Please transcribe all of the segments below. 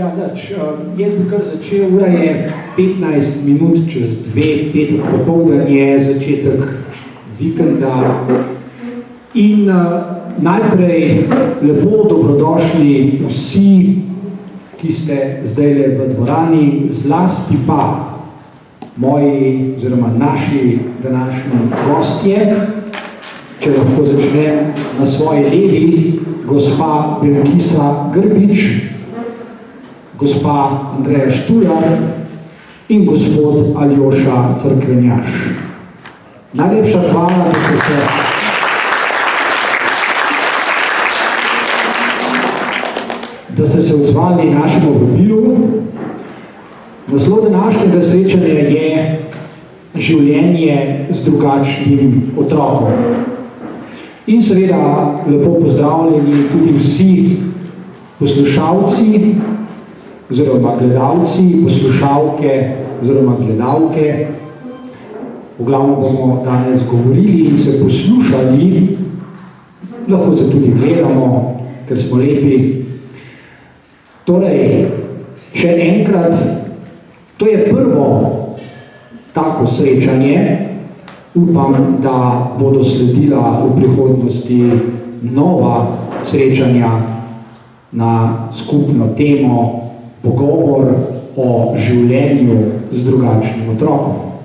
Ja, nič. Jaz bi kar začel, ura je 15 minut čez 2, petek popoldan je začetek vikenda. In najprej lepo dobrodošli vsi, ki ste zdajle v dvorani, zlasti pa moji oziroma naši današnji gostje. Če lahko začnem na svoji levi, gospa Belkisa Grbič, gospa Andreja Štular in gospod Aljoša Crkvenjaš. Najlepša hvala, da ste se odzvali našemu vabilu. Naslov današnjega srečanja je življenje z drugačnim otrokom. In seveda lepo pozdravljeni tudi vsi poslušalci oziroma gledalci, poslušalke oziroma gledalke. V glavnem bomo danes govorili in se poslušali, lahko se tudi gledamo, ker smo lepi. Torej, še enkrat, to je prvo tako srečanje. Upam, da bodo sledila v prihodnosti nova srečanja na skupno temo pogovor o življenju z drugačnim otrokom.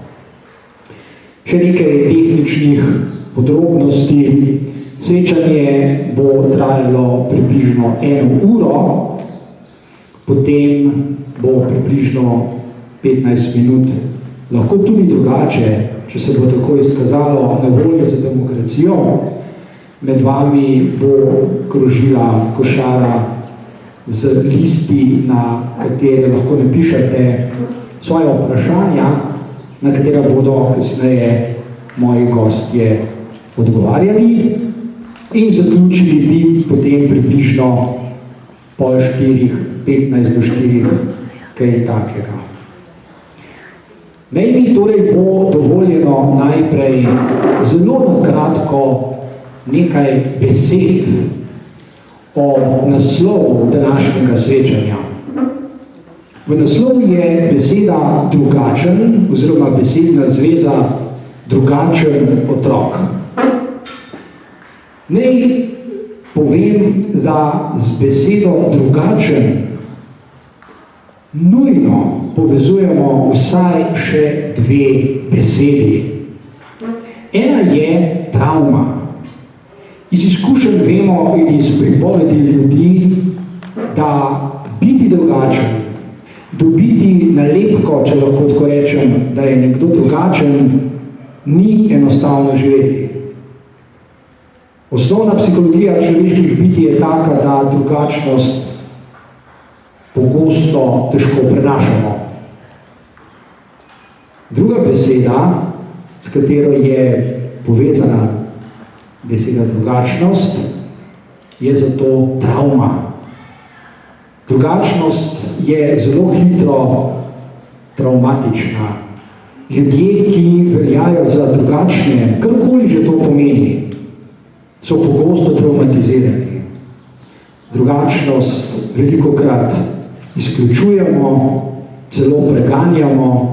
Še nekaj tehničnih podrobnosti. Srečanje bo trajalo približno 1 uro, potem bo približno 15 minut, lahko tudi drugače, če se bo tako izkazalo, na voljo za demokracijo. Med vami bo krožila košara z listi, na katere lahko napišete svoje vprašanja, na katera bodo kasneje moji gostje odgovarjali. In zaključili bi potem približno 3:30, 15 do 4, kaj takega. Naj mi torej bo dovoljeno najprej zelo na kratko nekaj besed o naslovu današnjega srečanja. V naslovu je beseda drugačen oziroma besedna zveza drugačen otrok. Naj povem, da z besedo drugačen nujno povezujemo vsaj še 2 besedi. Ena je travma. Iz izkušenj vemo in iz pripovedi ljudi, da biti drugačen, dobiti nalepko, če lahko tako rečem, da je nekdo drugačen, ni enostavno živeti. Osnovna psihologija človeških biti je taka, da drugačnost pogosto težko prenašamo. Druga beseda, s katero je povezana beseda drugačnost, je zato travma. Drugačnost je zelo hitro travmatična. Ljudje, ki veljajo za drugačne, karkoli že to pomeni, so pogosto travmatizirani. Drugačnost velikokrat izključujemo, celo preganjamo.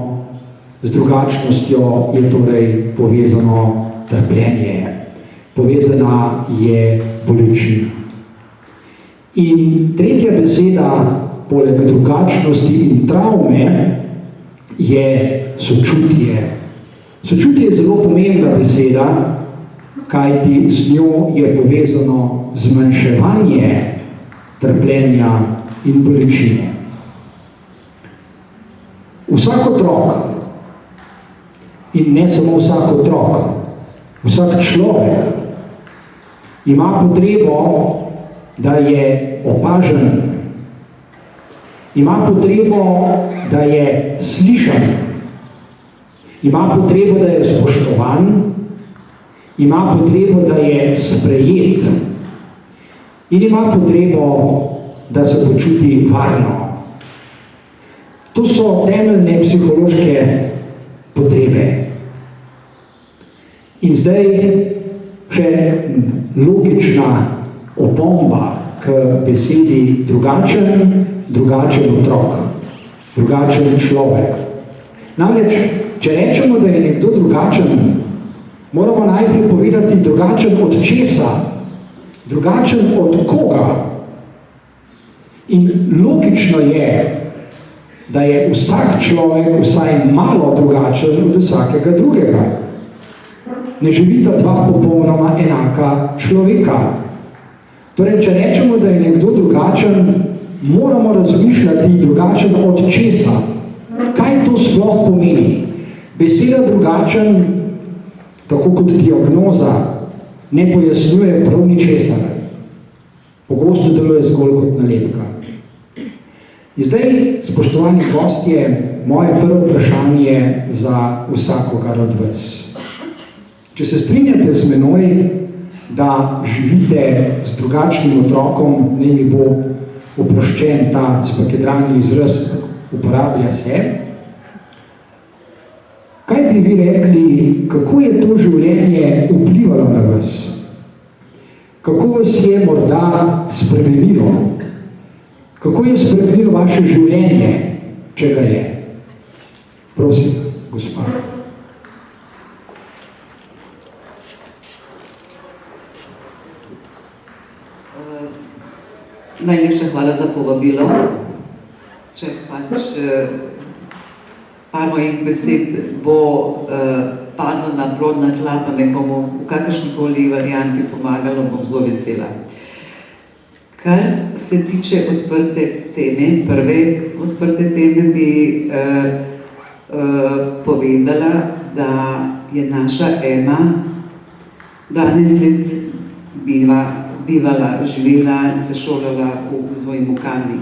Z drugačnostjo je torej povezano trpljenje. Povezana je bolečina. In tretja beseda, poleg drugačnosti in travme, je sočutje. Sočutje je zelo pomembna beseda, kajti z njo je povezano zmanjševanje trpljenja in bolečine. Vsak otrok, in ne samo vsak otrok, vsak človek ima potrebo, da je opažen, ima potrebo, da je slišan, ima potrebo, da je spoštovan, ima potrebo, da je sprejet in ima potrebo, da se počuti varno. To so temeljne psihološke potrebe. In zdaj še logična opomba k besedi drugačen drugačen otrok, drugačen človek. Namreč, če rečemo, da je nekdo drugačen, moramo najprej povedati drugačen od česa, drugačen od koga. In logično je, da je vsak človek vsaj malo drugačen od vsakega drugega. Ne živita dva popolnoma enaka človeka. Torej, če rečemo, da je nekdo drugačen, moramo razmišljati drugačen od česa. Kaj to sploh pomeni? Beseda drugačen, tako kot diagnoza, ne pojasnjuje prav ničesar. Pogosto deluje zgolj kot nalepka. In zdaj, spoštovani gostje, moje prvo vprašanje za vsakogar od vas. Če se strinjate z menoj, da živite z drugačnim otrokom, ne mi bo oproščen ta spakedrani izraz, uporablja se, kaj bi vi rekli, kako je to življenje vplivalo na vas? Kako vas je morda spremenilo? Kako je spremenilo vaše življenje, če ga je? Prosim, gospa. Najlepša hvala za povabilo. Če pač par mojih besed bo padlo na plodna tla, pa nekomu v kakršnikoli varianti pomagalo, bom zelo vesela. Kar se tiče odprte teme, prve odprte teme bi povedala, da je naša Ema 12 let bivala, živela, se šolala v svoji Mukani.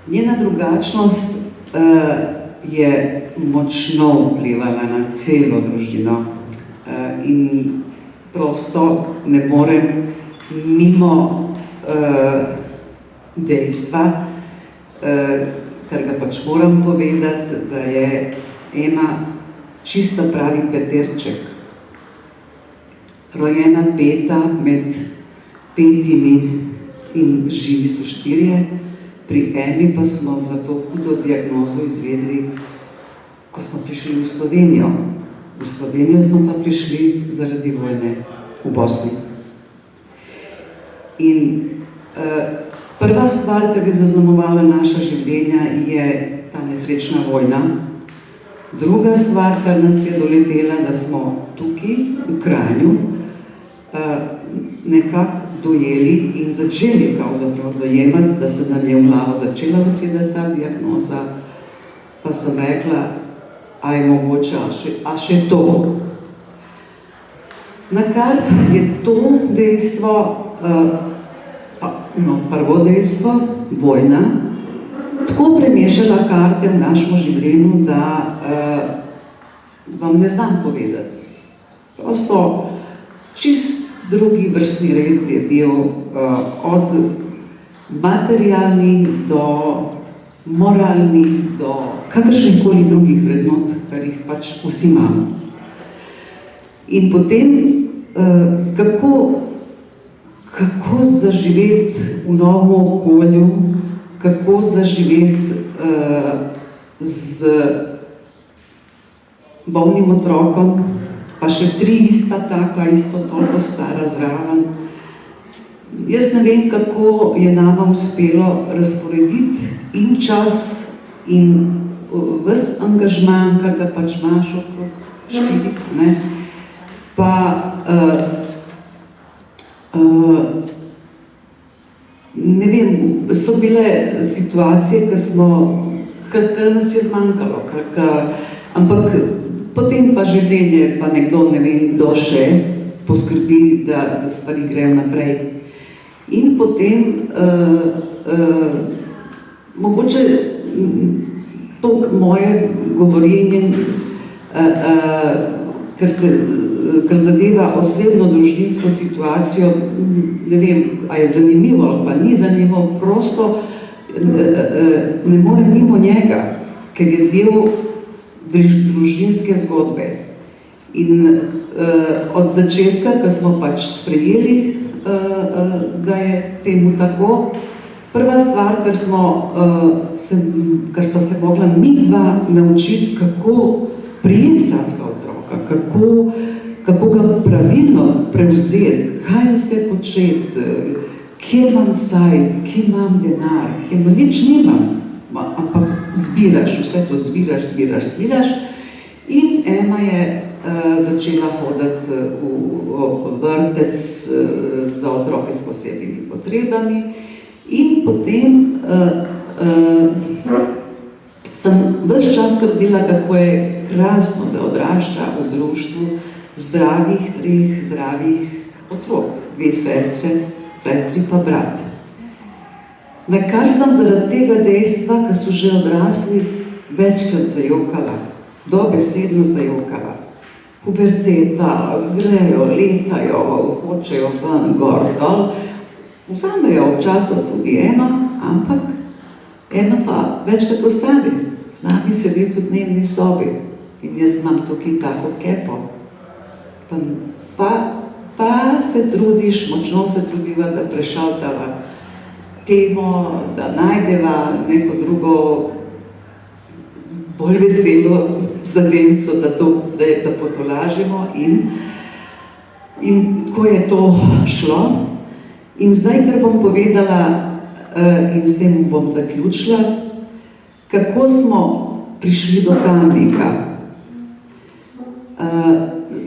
Njena drugačnost je močno vplivala na celo družino in prosto ne morem mimo dejstva, kar ga pač moram povedati, da je Ema čisto pravi peterček. Rojena peta med 5 in živi so 4, pri Emi pa smo za to hudo diagnozo izvedli, ko smo prišli v Slovenijo. V Slovenijo smo pa prišli zaradi vojne v Bosni. In prva stvar, ki je zaznamovala naša življenja, je ta nesrečna vojna. Druga stvar, kar nas je doletela, da smo tukaj, v Kranju, nekako dojeli in začeli pravzaprav dojemati, da se nam je v glavo začela zasedati ta diagnoza, pa sem rekla, a je mogoče, a še to. Nakar je to dejstvo, prvo dejstvo, vojna, tako premešala karte v našem življenju, da vam ne znam povedati. Prosto čist drugi vrstni red je bil od materialnih do moralnih, do kakršnikoli drugih vrednot, kar jih pač vsi imamo. In potem, kako zaživeti v novem okolju, kako zaživeti z bolnim otrokom, pa še 3 ista taka, isto toliko stara zraven. Jaz ne vem, kako je nama uspelo razporediti in čas in ves angažman, kar ga pač imaš okrog 4, ne? Pa ne vem, so bile situacije, kar nas je zmanjkalo, ampak potem pa življenje, pa nekdo, ne vem, kdo še poskrbi, da stvari grejo naprej. In potem, mogoče to moje govorjenje, kar zadeva osebno družinsko situacijo, ne vem, a je zanimivo ali pa ni zanimivo, prosto ne morem mimo njega, ker je del družinske zgodbe. In od začetka, ko smo pač sprejeli, da je temu tako, Prva stvar, kar smo se mogla mi dva naučiti, kako prijeti takega otroka, kako ga pravilno prevzeti, kaj vse početi, kje imam cajt, kje imam denar, kje nič nimam, ampak zbiraš, vse to zbiraš. In Ema je začela hoditi v vrtec za otroke s posebnimi potrebami in potem sem ves čas skrbila, kako je krasno, da odrašča v društvu treh zdravih otrok, 2 sestri pa brat. Na kar sem zaradi tega dejstva, ki so že odrasli, večkrat zajokala, dobesedno zajokala. Puberteta, grejo, letajo, hočejo ven, gor, dol. Vzamejo občasno tudi Ema, ampak Ema pa večkrat ostane. Z nami sedi v dnevni sobi in jaz imam tukaj tako kepo. Pa se trudiš, močno se trudiva, da prešaltava temo, da najdeva neko drugo bolj veselo zadevico, da potolažimo in ko je to šlo. In zdaj, ker bom povedala in s tem bom zaključila, kako smo prišli do Kamnika.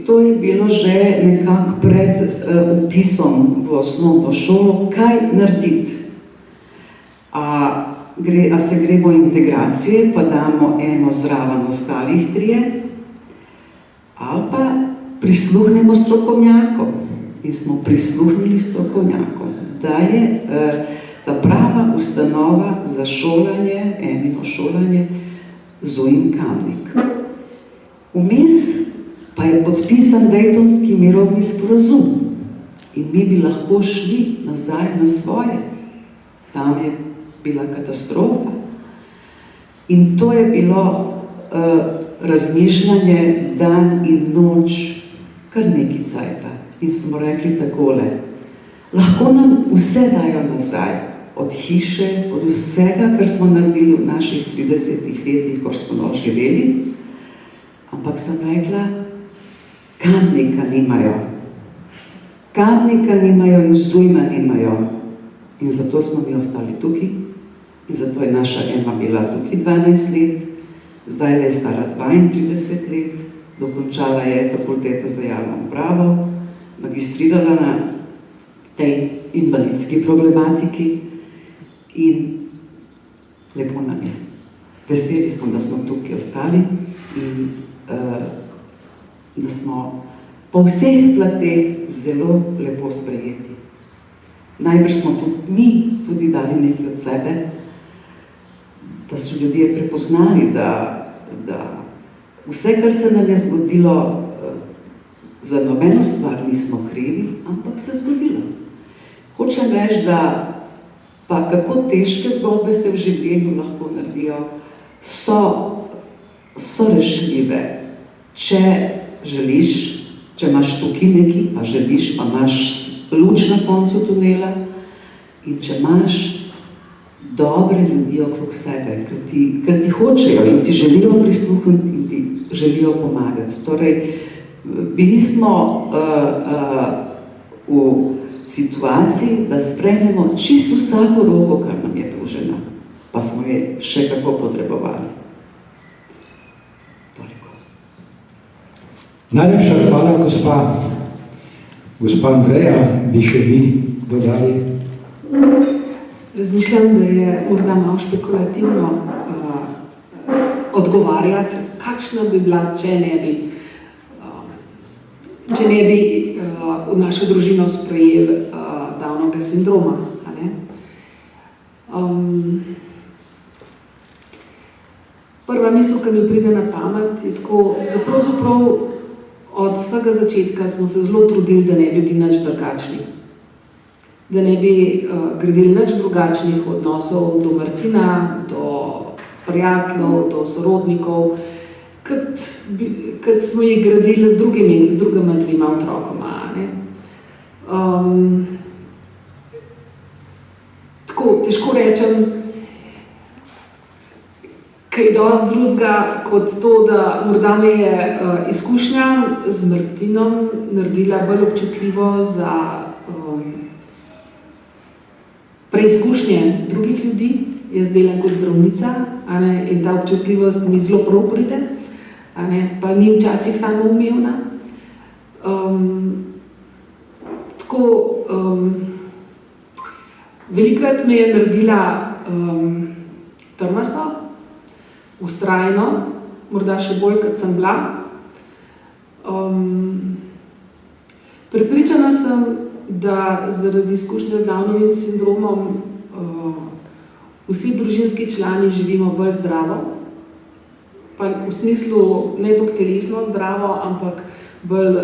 To je bilo že nekako pred vpisom v osnovno šolo, kaj narediti. A se gremo integracije, pa damo eno zraven ostalih 3, ali pa prisluhnemo strokovnjakom. In smo prisluhnili strokovnjakom, da je ta prava ustanova za šolanje, Emino šolanje, Zujin Kamnik. Vmes pa je podpisan Daytonski mirovni sporazum in mi bi lahko šli nazaj na svoje. Tam je bila katastrofa. In to je bilo razmišljanje dan in noč, kar nekaj cajta. In smo rekli takole, lahko nam vse dajo nazaj, od hiše, od vsega, kar smo naredili v naših 30 letih, ko smo živeli, ampak sem rekla, Kamnika nimajo. Kamnika nimajo in Zujma nimajo. In zato smo mi ostali tukaj. In zato je naša Ema bila tukaj 12 let, zdaj je stara 32 let, dokončala je fakulteto za javno upravo, magistrirala na tej invalidski problematiki in lepo nam je. Veseli smo, da smo tukaj ostali in da smo po vseh plateh zelo lepo sprejeti. Najbrž smo mi tudi dali nekaj od sebe, da so ljudje prepoznali, da vse, kar se nam je zgodilo, za nobeno stvar nismo krivi, ampak se zgodilo. Hočem reči, da pa kako težke zgodbe se v življenju lahko naredijo, so rešljive. Če želiš, če imaš tukaj nekaj, pa želiš, pa imaš luč na koncu tunela in če imaš dobre ljudi okrog sebe, ker ti hočejo in ti želijo prisluhniti in ti želijo pomagati. Torej, bili smo v situaciji, da sprejmemo čisto vsako roko, kar nam je družena, pa smo je še kako potrebovali. Toliko. Najlepša hvala, gospa Andreja, bi še vi dodali? Razmišljam, da je morda malo špekulativno odgovarjati, kakšna bi bila, če ne bi v našo družino sprejeli Downovega sindroma. Prva misel, ki mi pride na pamet, je tako, da pravzaprav od vsega začetka smo se zelo trudili, da ne bi bili nič drugačni. Da ne bi gradili nič drugačnih odnosov do Martina, do prijateljev, do sorodnikov, kot smo jih gradili z drugima 2 otrokoma. Tako tako, težko rečem, kaj dosti drugega kot to, da morda me je izkušnja z Martinom naredila bolj občutljivo za preizkušnje drugih ljudi. Jaz delam kot zdravnica, in ta občutljivost mi zelo prav pride, pa ni včasih samoumevna. Velikokrat me je naredila trmasto, vztrajno, morda še bolj, kot sem bila. Prepričana sem, da zaradi izkušnje z Downovim sindromom vsi družinski člani živimo bolj zdravo, pa v smislu ne toliko telesno zdravo, ampak bolj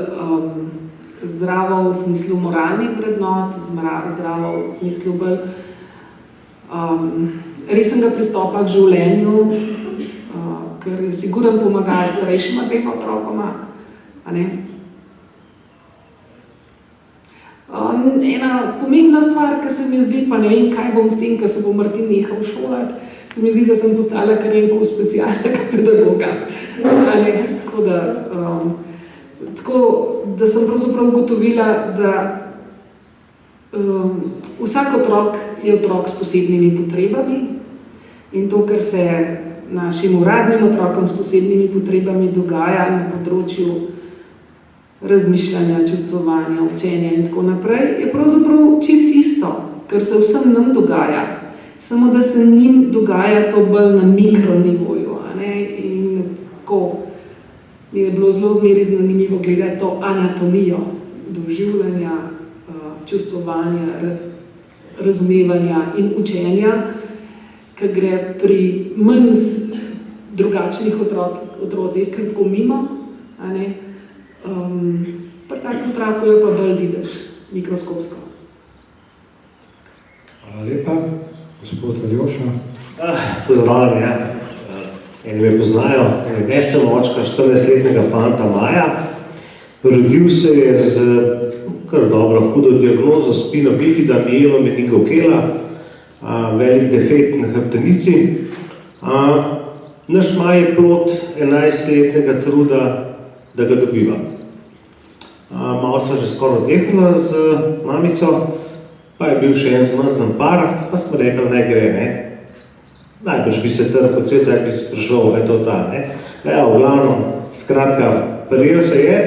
zdravo v smislu moralnih vrednot, zdravo v smislu bolj resnega pristopa k življenju, ker je sigurno pomaga starejšima dvema otrokoma. Ena pomembna stvar, ki se mi zdi, pa ne vem, kaj bom s tem, ko se bo Martin nehal šolati, se mi zdi, da sem postala kar en pol specialnega pedagoga. Tako da sem pravzaprav ugotovila, da vsak otrok je otrok s posebnimi potrebami in to, kar se našim uradnim otrokom s posebnimi potrebami dogaja na področju razmišljanja, čustvovanja, učenja in tako naprej, je pravzaprav čisto isto, kar se vsem nam dogaja, samo da se njim dogaja to bolj na mikronivoju. In tako mi je bilo zelo zmeraj zanimivo gledati to anatomijo doživljanja, čustvovanja, razumevanja in učenja, ki gre pri manj drugačnih otrocih kratko mimo. Pri takem otroku jo pa bolj vidiš mikroskopsko. Hvala lepa. Gospod Aljoša. Pozdravljam, eni me poznajo, ne sem očka 14-letnega fanta Maja. Rodil se je z kar dobro hudo diagnozo spina bifida mielomeningokela, velik defekt na hrbtenici. Naš Maj je plod 11-letnega truda, da ga dobiva. Malo sva že skoraj oddehnila z mamico, pa je bil še en zmrznen par, pa smo rekli, ne gre, Najbrž bi se trkal, cel bi se sprašoval, je to ta, v glavnem, skratka, prijel se je.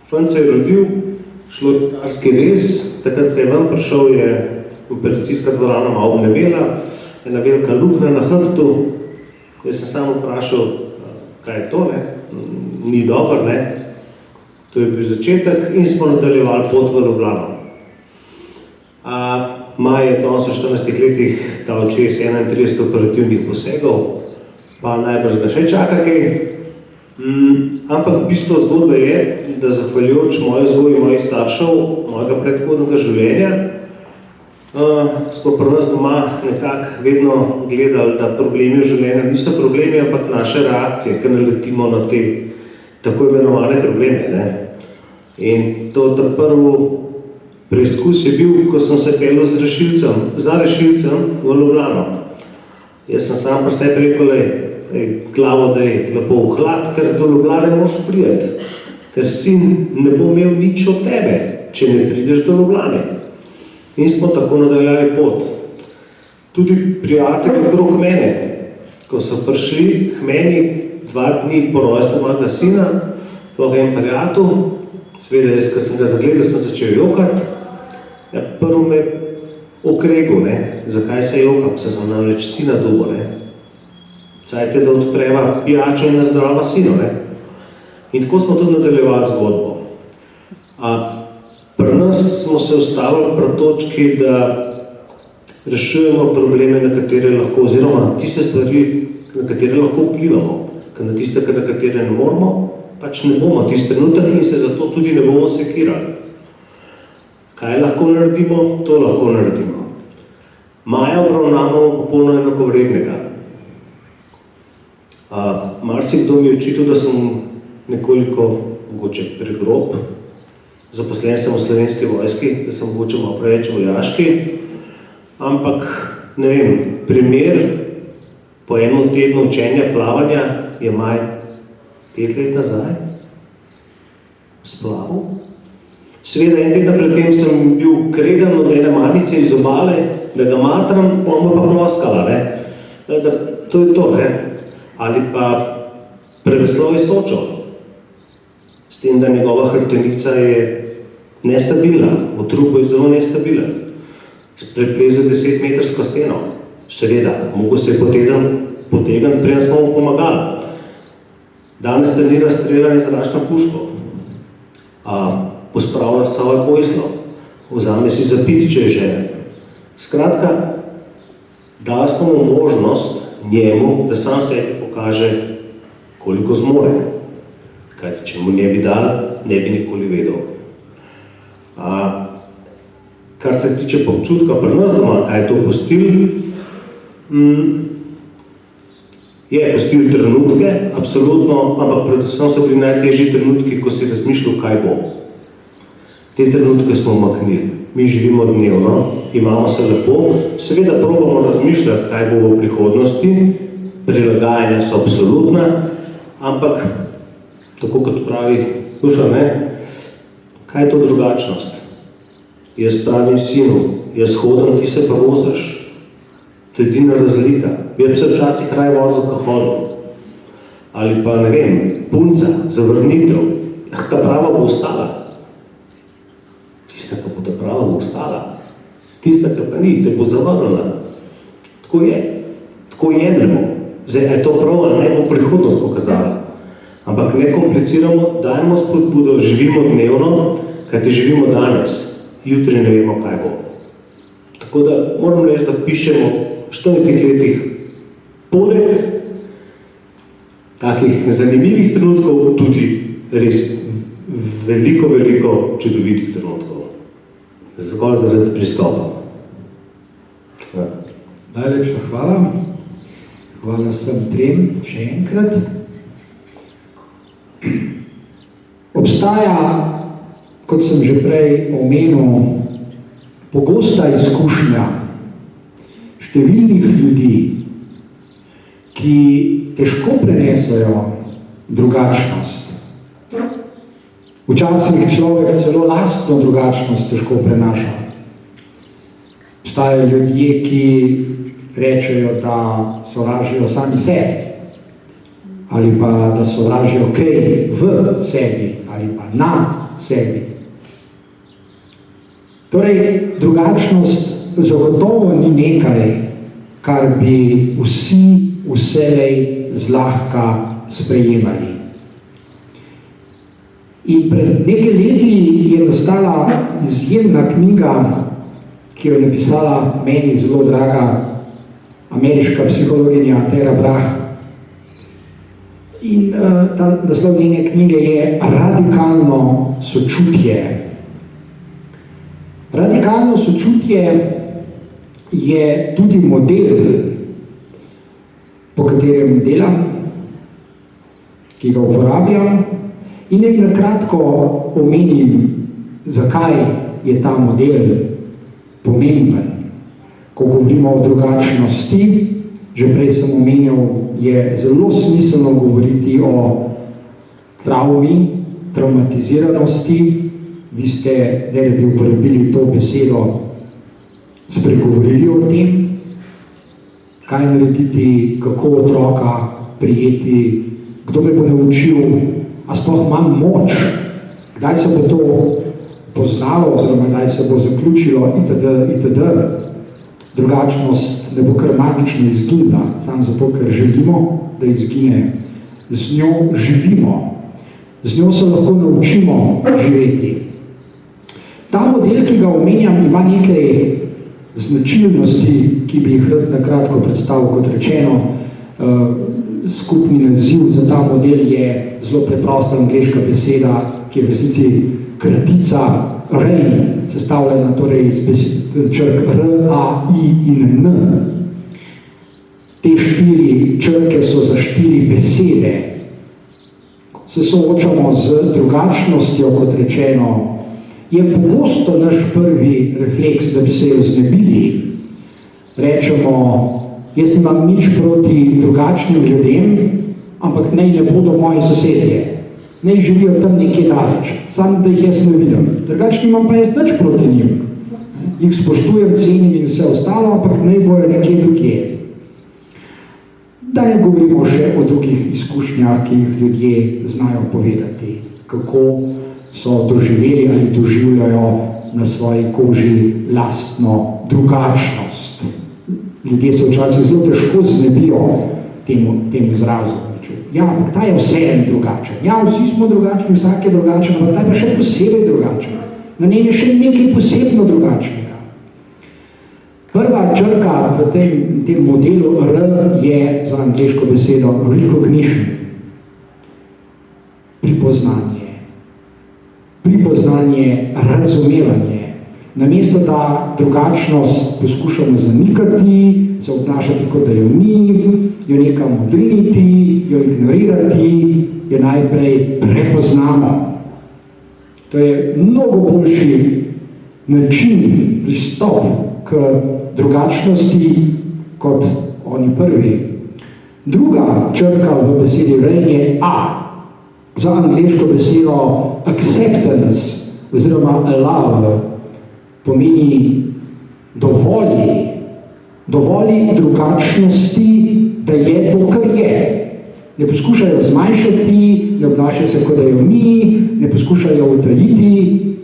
Fant se je rodil, šlo je carski rez, takrat, ko je ven prišel, je operacijska dvorana malo obnemela, ena velika luknja na hrbtu, ko sem samo vprašal, kaj je to, ni dobro, To je bil začetek in smo nadaljevali pot v Ljubljano. Maj je danes v 14 letih dal čez 31 operativnih posegov, pa najbrž ga še čaka kaj. Ampak bistvo zgodbe je, da zahvaljujoč moje vzgoji mojih staršev, mojega predhodnega življenja, smo pri nas doma nekako vedno gledali, da problemi v življenju niso problemi, ampak naše reakcije, ki naletimo na te tako imenovane probleme. In to ta prvi preizkus je bil, ko sem se peljal za rešilcem v Ljubljano. Jaz sem sam pri sebi rekel, glavo, da je lepo v hlad, ker do Ljubljane moraš priti, ker sin ne bo imel nič od tebe, če ne prideš do Ljubljane. In smo tako nadaljali pot. Tudi prijatelji okrog mene, ko so prišli k meni 2 dni po rojstvu mojega sina, sploh en prijatelj, seveda jaz, ko sem ga zagledal, sem začel jokati. Prvo me okregel, zakaj se jokam, se sem namreč sina dobil. Cajte, da odpreva pijačo in nazdrava sino. In tako smo tudi nadaljevali zgodbo. Pri nas smo se ustavili pri točki, da rešujemo probleme, na katere lahko, oziroma tiste stvari, na katere lahko vplivamo, ker na tiste, na katere ne moramo, pač ne bomo tiste trenutek in se zato tudi ne bomo sekirali. Kaj lahko naredimo, to lahko naredimo. Maja obravnavamo popolno enakovrednega. Marsikdo mi je očital, da sem nekoliko mogoče pregrob, zaposlen sem v Slovenski vojski, da sem mogoče malo preveč vojaški, ampak, ne vem, primer po enem tednu učenja plavanja je maj 5 let nazaj splavil. Seveda, en teden pred tem sem bil kregan od ene mamice iz obale, da ga matram, on bo pa ploskala, ne. To je to, ne. Ali pa preveslovi Sočo, s tem, da njegova hrbtenica je nestabilna, v trupu je zelo nestabilen. Preplezal 10-metrsko steno. Seveda, mogel se je potegniti, preden smo mu pomagali. Danes trenira streljanje z zračno puško. Pospravlja svoje pojslo, vzame si zapiti, če je žene. Skratka, dali smo mu možnost njemu, da sam sebi pokaže, koliko zmore. Kajti, če mu ne bi dali, ne bi nikoli vedel. Kar se tiče občutka pri nas doma, kaj je to pustil, je pustil trenutke, absolutno, ampak predvsem so bili najtežji trenutki, ko si razmišljal, kaj bo. Te trenutke smo umaknili. Mi živimo dnevno, imamo se lepo, seveda probamo razmišljati, kaj bo v prihodnosti, prilagajanja so absolutna, ampak, tako kot pravi Dušan, kaj je to drugačnost? Jaz pravim sinu, jaz hodim, ti se pa voziš. To je edina razlika. Jaz bi se včasih raje vozil, ko hodim. Ali pa, ne vem, punca, zavrnitev. Ta prava bo ostala. Tista, ki bo ta prava, bo ostala. Tista, ki pa ni, te bo zavrnila. Tako je. Tako jemljamo. Zdaj, je to prav, ne bo prihodnost pokazala. Ampak ne kompliciramo, dajmo spodbudo, živimo dnevno, kajti živimo danes. Jutri ne vemo, kaj bo. Tako da moram reči, da pišemo v 14 letih poleg takih zanimivih trenutkov tudi res veliko čudovitih trenutkov. Zgolj zaradi pristopa. Najlepša hvala. Hvala vsem trem še enkrat. Obstaja, kot sem že prej omenil, pogosta izkušnja številnih ljudi, ki težko prenesejo drugačnost. Včasih človek celo lastno drugačnost težko prenaša. Obstajajo ljudje, ki rečejo, da sovražijo sami sebi, ali pa da sovražijo kaj v sebi, ali pa na sebi. Torej, drugačnost zagotovo ni nekaj, kar bi vsi vselej zlahka sprejemali. In pred nekaj leti je nastala izjemna knjiga, ki jo je napisala meni zelo draga ameriška psihologinja Tara Brach. In ta naslov njene knjige je Radikalno sočutje. Radikalno sočutje je tudi model, po katerem delam, ki ga uporabljam, in nekaj na kratko omenim, zakaj je ta model pomemben. Ko govorimo o drugačnosti, že prej sem omenil, je zelo smiselno govoriti o travmi, traumatiziranosti. Vi ste, ne da bi uporabili to besedo, spregovorili o tem, kaj narediti, kako otroka prijeti, kdo me bo naučil, a sploh imam moč, kdaj se bo to poznalo, oziroma kdaj se bo zaključilo, itd. Drugačnost ne bo kar magično izginila, samo zato, ker želimo, da izgine. Z njo živimo, z njo se lahko naučimo živeti. Ta model, ki ga omenjam, ima nekaj značilnosti, ki bi jih rad na kratko predstavil. Kot rečeno, skupni naziv za ta model je zelo preprosta angleška beseda, ki je v resnici kratica RAI, sestavljena torej iz črk R, A, I in N. Te 4 črke so za 4 besede. Se soočamo z drugačnostjo, kot rečeno, je pogosto naš prvi refleks, da bi se jo znebili. Rečemo, jaz nimam nič proti drugačnim ljudem, ampak naj ne bodo moji sosedje. Naj živijo tam nekje daleč, samo da jih jaz ne vidim. Drugače nimam pa jaz nič proti njim. Jih spoštujem, cenim in vse ostalo, ampak naj bojo nekje drugje. Da ne govorimo še o drugih izkušnjah, ki jih ljudje znajo povedati, kako so doživeli ali doživljajo na svoji koži lastno drugačnost. Ljudje se včasih zelo težko znebijo temu izrazu. Ja, ampak ta je vseeno drugačen. Ja, vsi smo drugačni, vsak je drugačen, ampak ta je pa še posebej drugačen. Na njem je še nekaj posebno drugačnega. Prva črka v tem modelu R je za angleško besedo recognition. Pripoznanje. Pripoznanje, razumevanje. Namesto da drugačnost poskušamo zanikati, se obnašati kot da jo ni, jo nekam odriniti, jo ignorirati, jo najprej prepoznamo. To je mnogo boljši način, pristop k drugačnosti kot oni prvi. Druga črka v besedi R je A, za angleško besedo acceptance oziroma love, pomeni dovoli drugačnosti, da je to, kar je. Ne poskušajo zmanjšati, ne obnašajo se, kot da jo ni, ne poskušajo utajiti,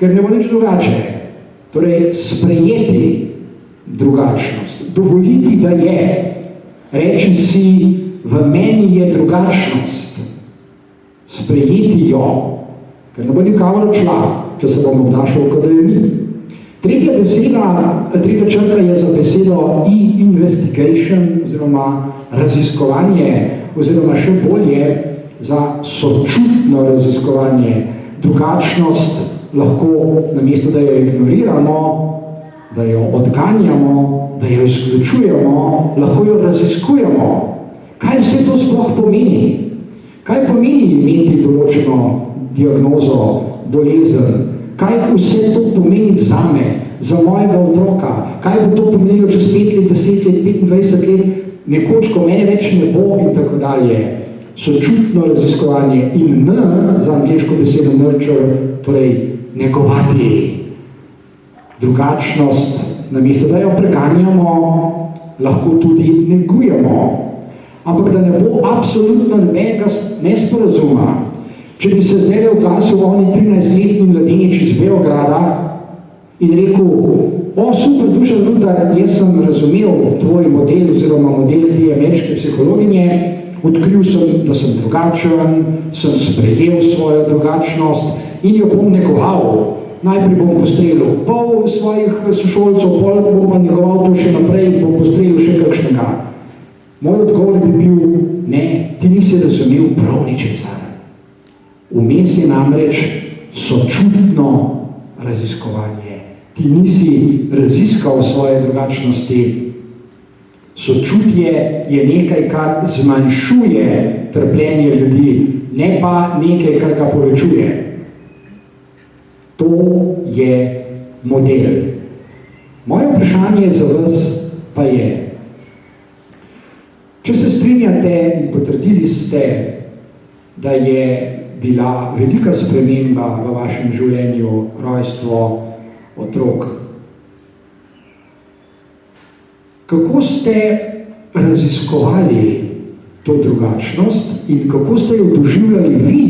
ker ne bo nič drugače. Torej, sprejeti drugačnost, dovoliti, da je, reči si, v meni je drugačnost, sprejeti jo, ker ne bo nikamor odšla, če se bom obnašal, kot da jo ni. Tretja črka je za besedo investigation, oziroma raziskovanje, oziroma še bolje za sočutno raziskovanje. Drugačnost lahko, namesto da jo ignoriramo, da jo odganjamo, da jo izključujemo, lahko jo raziskujemo. Kaj vse to sploh pomeni? Kaj pomeni imeti določeno diagnozo, bolezen? Kaj vse to pomeni zame, za mojega otroka? Kaj bo to pomenilo čez 5 let, 10 let, 25 let, nekoč, ko mene več ne bo in tako dalje? Sočutno raziskovanje in za angleško besedo nurture, torej negovati drugačnost, namesto da jo preganjamo, lahko tudi negujemo. Ampak da ne bo absolutno nobenega nesporazuma, če bi se zdaj oglasil oni 13-letni mladenič iz Beograda in rekel, super, Dušan Rutar, jaz sem razumel tvoj model oziroma model te ameriške psihologinje, odkril sem, da sem drugačen, sem sprejel svojo drugačnost in jo bom negoval. Najprej bom postrelil pol svojih sošolcev, pol bom pa negoval to še naprej in bom postrelil še kakšnega. Moj odgovor bi bil, ne, ti nisi razumel prav ničesar. Vmes je namreč sočutno raziskovanje. Ti nisi raziskal svoje drugačnosti. Sočutje je nekaj, kar zmanjšuje trpljenje ljudi, ne pa nekaj, kar ga povečuje. To je model. Moje vprašanje za vas pa je, če se strinjate in potrdili ste, da je bila velika sprememba v vašem življenju rojstvo otrok. Kako ste raziskovali to drugačnost in kako ste jo doživljali vi,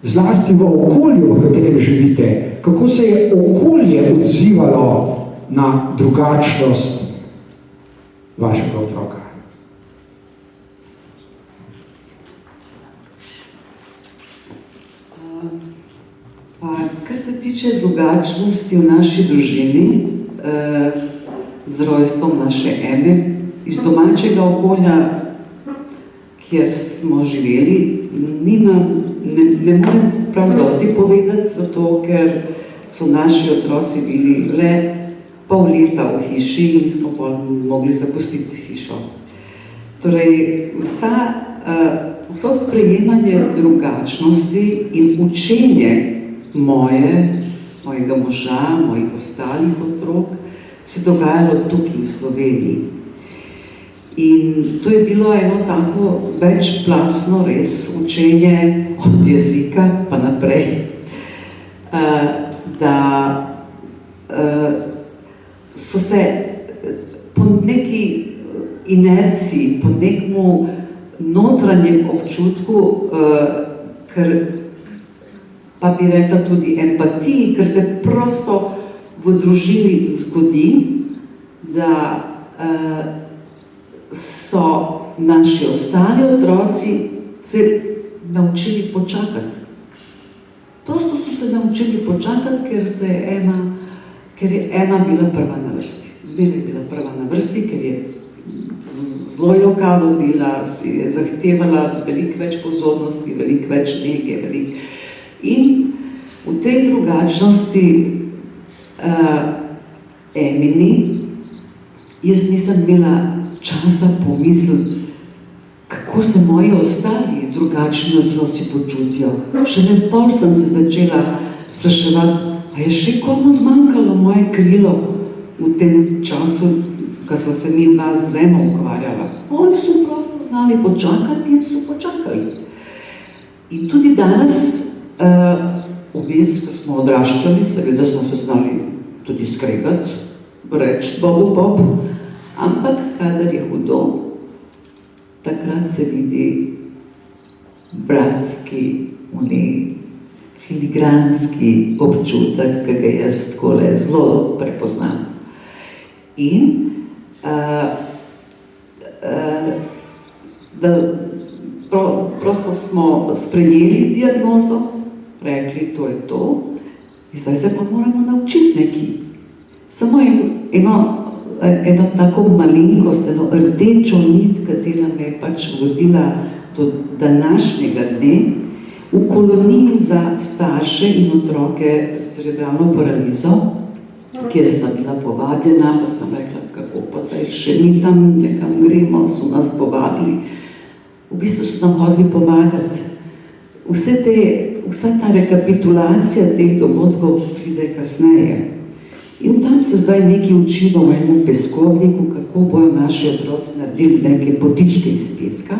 zlasti v okolju, v katerem živite? Kako se je okolje odzivalo na drugačnost vašega otroka? Kar se tiče drugačnosti v naši družini, z rojstvom naše Eme, iz domačega okolja, kjer smo živeli, ne morem prav dosti povedati, zato ker so naši otroci bili le pol leta v hiši in smo mogli zapustiti hišo. Torej, vso sprejemanje drugačnosti in učenje mojega moža, mojih ostalih otrok, se dogajalo tukaj v Sloveniji. In to je bilo eno tako večplastno res učenje od jezika pa naprej, da so se po neki inerciji, po nekmu notranjem občutku, pa bi rekla tudi empatiji, ker se prosto v družini zgodi, da so naši ostali otroci se naučili počakati. Prosto so se naučili počakati, ker je ena bila prva na vrsti. Zmeraj je bila prva na vrsti, ker je zelo jokava bila, si je zahtevala veliko več pozornosti, veliko več nege, In v tej drugačnosti Emini, jaz nisem imela časa pomisliti, kako se moji ostali drugačni otroci počutijo. Šele pol sem se začela spraševati, a je še komu zmanjkalo moje krilo v tem času, ko so se mi dva z Emo ukvarjala. Oni so prosto znali počakati in so počakali. In tudi danes, vmes, ko smo odraščali, seveda smo se znali tudi skregati, reči bob, ampak kadar je hudo, takrat se vidi bratski, filigranski občutek, ki ga jaz takole zelo prepoznam. In da prosto smo sprejeli diagnozo, rekli, to je to, in zdaj se pa moramo naučiti nekaj. Samo eno tako malenkost, eno rdečo nit, katera me je pač vodila do današnjega dne, v koloniji za starše in otroke s cerebralno paralizo, kjer sem bila povabljena, pa sem rekla, kako pa zdaj še mi tam nekam gremo, so nas povabili. V bistvu so nam hodili pomagati. Vsa ta rekapitulacija teh dogodkov pride kasneje. In tam se zdaj nekaj učimo v enem peskovniku, kako bojo naši otroci naredili neke potičke iz peska.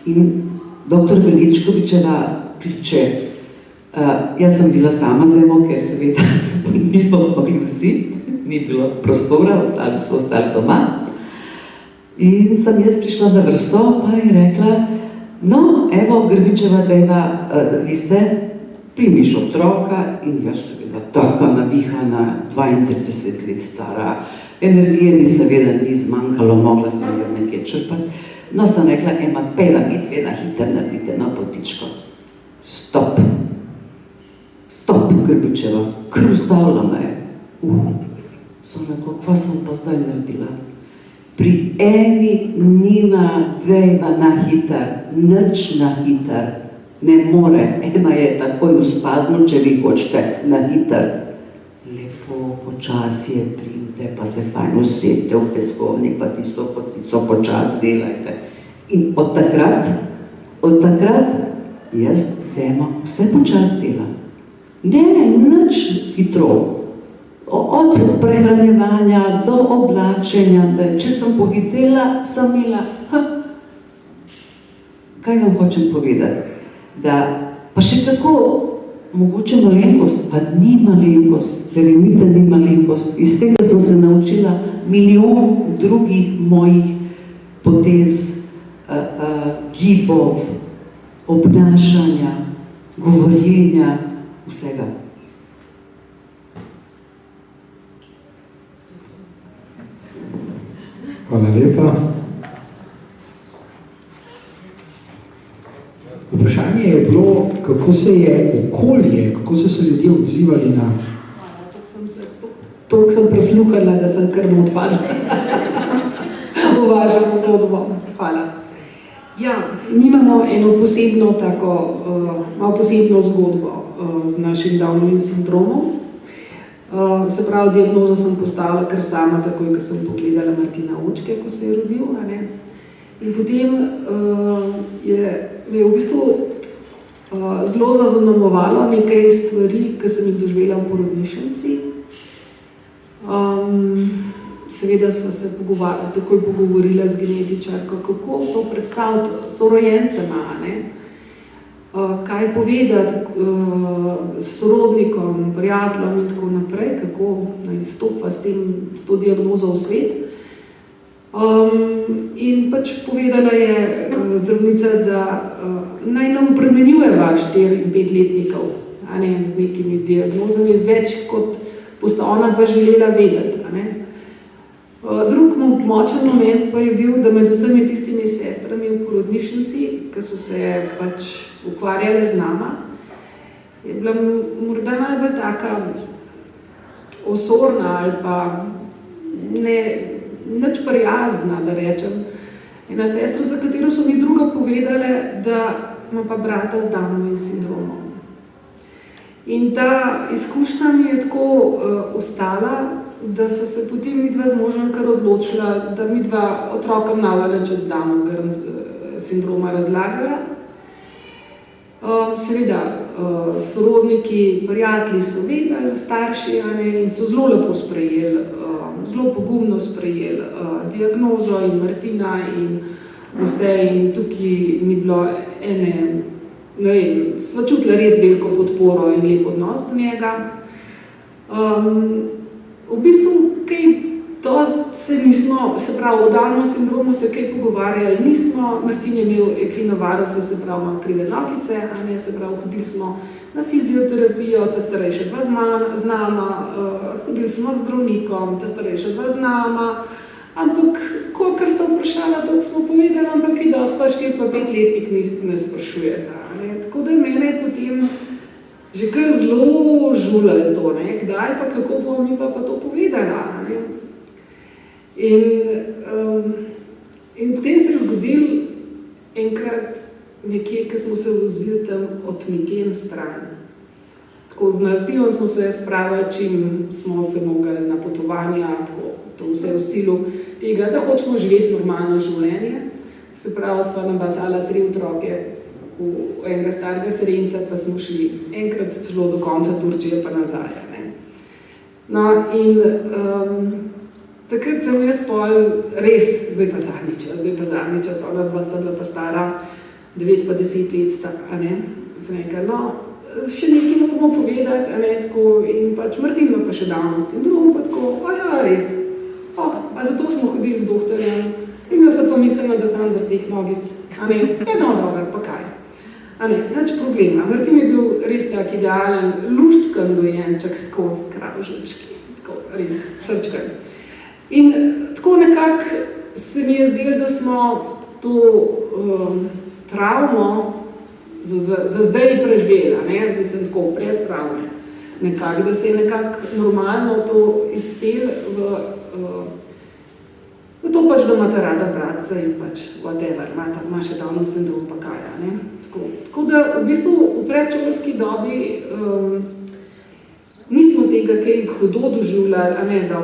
In dr. Veličkovičeva priče, jaz sem bila sama z Emo, ker seveda nismo mogli vsi, ni bilo prostora, ostali so ostali doma. In sem jaz prišla na vrsto, pa je rekla, no, evo, Grbičeva, dajva, vi ste, primiš otroka, in jaz sem bila tako navihana, 32 let stara, energije mi seveda ni zmanjkalo, mogla sem jo nekaj črpati. No, sem rekla, Ema, pejva mi dve na hiter naredite na potičko. Stop, Grbičeva, kar ustavila me je. Sem rekla, kva sem pa zdaj naredila? Pri Emi nima dvejva na hiter, nič na hiter, ne more. Ema je takoj v spazmu, če vi hočete, na hiter. Lepo, počasi je primite, pa se fajn usedite v peskovnik, pa tisto potico počas delajte. In od takrat jaz z Emo vse počas delam. Ne, nič hitro. Od prehranjevanja do oblačenja, da če sem pohitela, sem imela. Kaj vam hočem povedati? Da pa še tako, mogoče malenkost, pa ni malenkost, verjemite, ni malenkost. Iz tega sem se naučila milijon drugih mojih potez, gibov, obnašanja, govorjenja, vsega. Hvala lepa. Vprašanje je bilo, kako se je okolje, kako so se ljudje odzivali na... Toliko sem presluhala, da sem kar odpadla. V vašem zgodbo. Hvala. Ja, mi imamo eno posebno tako, malo posebno zgodbo z našim Downovim sindromom. Se pravi, diagnozo sem postavila kar sama, takoj, ko sem pogledala Martina očke, ko se je rodil. In potem me je v bistvu zelo zaznamovalo nekaj stvari, ki sem jih doživela v porodnišnici. Seveda sva se takoj pogovorila z genetičarko, kako to predstaviti sorojencema, kaj povedati sorodnikom, prijateljem in tako naprej, kako stopa s to diagnozo v svet. In pač povedala je zdravnica, da naj ne obremenjujeva 4- in 5-letnikov z nekimi diagnozami, več kot bosta ona dva želela vedeti. Drug močen moment pa je bil, da med vsemi tistimi sestrami v porodnišnici, ki so se pač ukvarjale z nama, je bila morda najbolj taka osorna ali pa nič prijazna, da rečem. Ena sestra, za katero so mi druga povedale, da ima pa brata z Downovim sindromom. In ta izkušnja mi je tako ostala, da so se potem midva z možem kar odločila, da midva otrokom navaleč od Downovega sindroma razlagala. Seveda, sorodniki, prijatelji so vedeli, starši, in so zelo lepo sprejeli, zelo pogumno sprejeli diagnozo in Martina in vse, in tukaj ni bilo ene, ne vem, sva čutila res veliko podporo in lep odnos do njega. V bistvu, kaj dosti se nismo, se pravi, o Downovem sindromu se kaj pogovarjali nismo. Martin je imel ekvinovarusa, se pravi, ima krive nogice, se pravi, hodili smo na fizioterapijo, ta starejša dva z nama, hodili smo k zdravnikom, ta starejša dva z nama, ampak, kolikor sta vprašala, toliko smo povedali, ampak kaj dosti pa 4- pa 5-letnik ne sprašujeta. Tako da mene je potem že kar zelo žulali to, kdaj pa, kako bomo mi pa to povedala. In potem se je zgodil enkrat nekje, ko smo se vozili tam od Mikem stran. Tako z Martinom smo se spravili, čim smo se mogli na potovanja, tako, to vse v stilu tega, da hočemo živeti normalno življenje. Se pravi, sva nabasala 3 otroke v enega starega terenca, pa smo šli enkrat celo do konca Turčije pa nazaj. No, in takrat sem jaz pol res, zdaj pa zadnji čas, ona dva sta bila pa stara 9 pa 10 let sta, sem rekla, no, še nekaj moramo povedati, tako, in pač Martin ima pa še Downov sindrom, pa tako, res, zato smo hodili k doktorjem, in da se pa mislila, da sem za teh nogic, no, dobro, pa kaj. Nič problema. Martin je bil res tak idealen, luštkan dojenček skozi kravžnički, tako res srčkan. In tako nekako se mi je zdelo, da smo to travmo za zdaj preživela, mislim tako, brez travme, nekako, da se je nekako normalno to izpel v to pač, da imate rada bratca in pač whatever, ima še Downov sindrom pa kaj, Tako da v bistvu v predšolski dobi nismo tega kaj hudo doživljali, da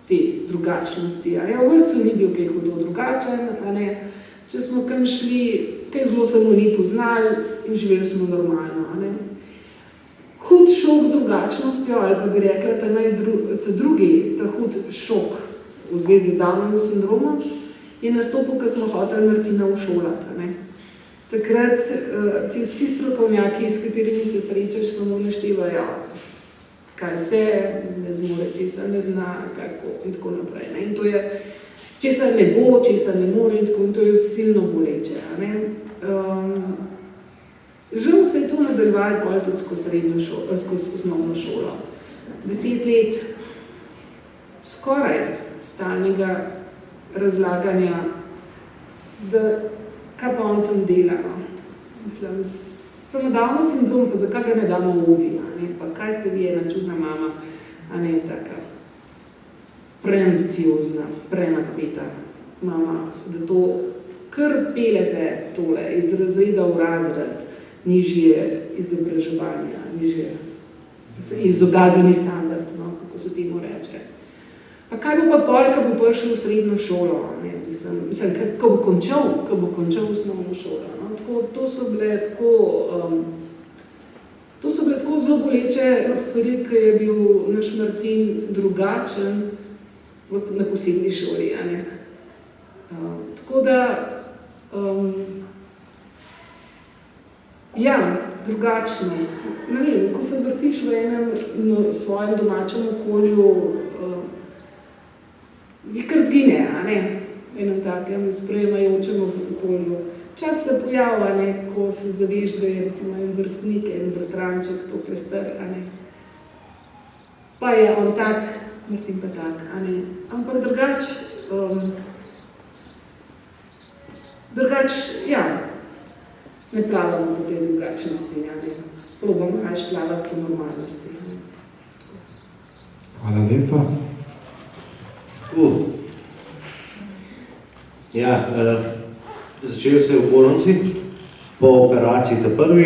te drugačnosti. V vrtcu ni bil kaj hudo drugačen, če smo kam šli, kaj zelo samo ni poznali in živeli smo normalno. Hud šok z drugačnostjo, ali pa bi rekla ta hud šok v zvezi z Downovim sindromom, je nastopil, ko smo hoteli Martina ušolati. Takrat ti vsi strokovnjaki, s katerimi se srečaš, samo naštevajo, kaj vse ne zmore, česar ne zna, kako in tako naprej. In to je, česar ne bo, česar ne more in tako, in to je silno boleče. Žal se je to nadaljevalo pol tudi skozi osnovno šolo. 10 let skoraj stalnega razlaganja, da kaj pa on tam dela, Mislim, sem Downov sindrom, pa zakaj ga ne damo v ovi, pa kaj ste vi ena čudna mama, taka preambiciozna, prenapeta mama, da to kar pelete tole iz razreda v razred, nižje izobraževanja, nižje izobrazbeni standard, kako se temu reče. Pa kaj bo pa pol, ko bo prišel v srednjo šolo, ne? Mislim, ko bo končal osnovno šolo. No? Tako, to so bile tako zelo boleče stvari, ki je bil naš Martin drugačen na posebni šoli. Ne? Tako da, ja, drugačnost. Ne vem, ko se vrtiš v enem svojem domačem okolju, je kar zgine, a ne? V enem takem sprejemajočem okolju. Čas se pojavlja, ne, ko se zaveš, da je recimo en vrstnik, en bratranček, to prestar, a ne. Pa je on tak, Martin pa tak, a ne. Ampak drugač, ja, ne plavamo po tej drugačnosti, ja, ne. Probamo raje plavati po normalnosti. Ne. Hvala lepa. Ja, začeli se v bolnici, po operaciji ta prvi,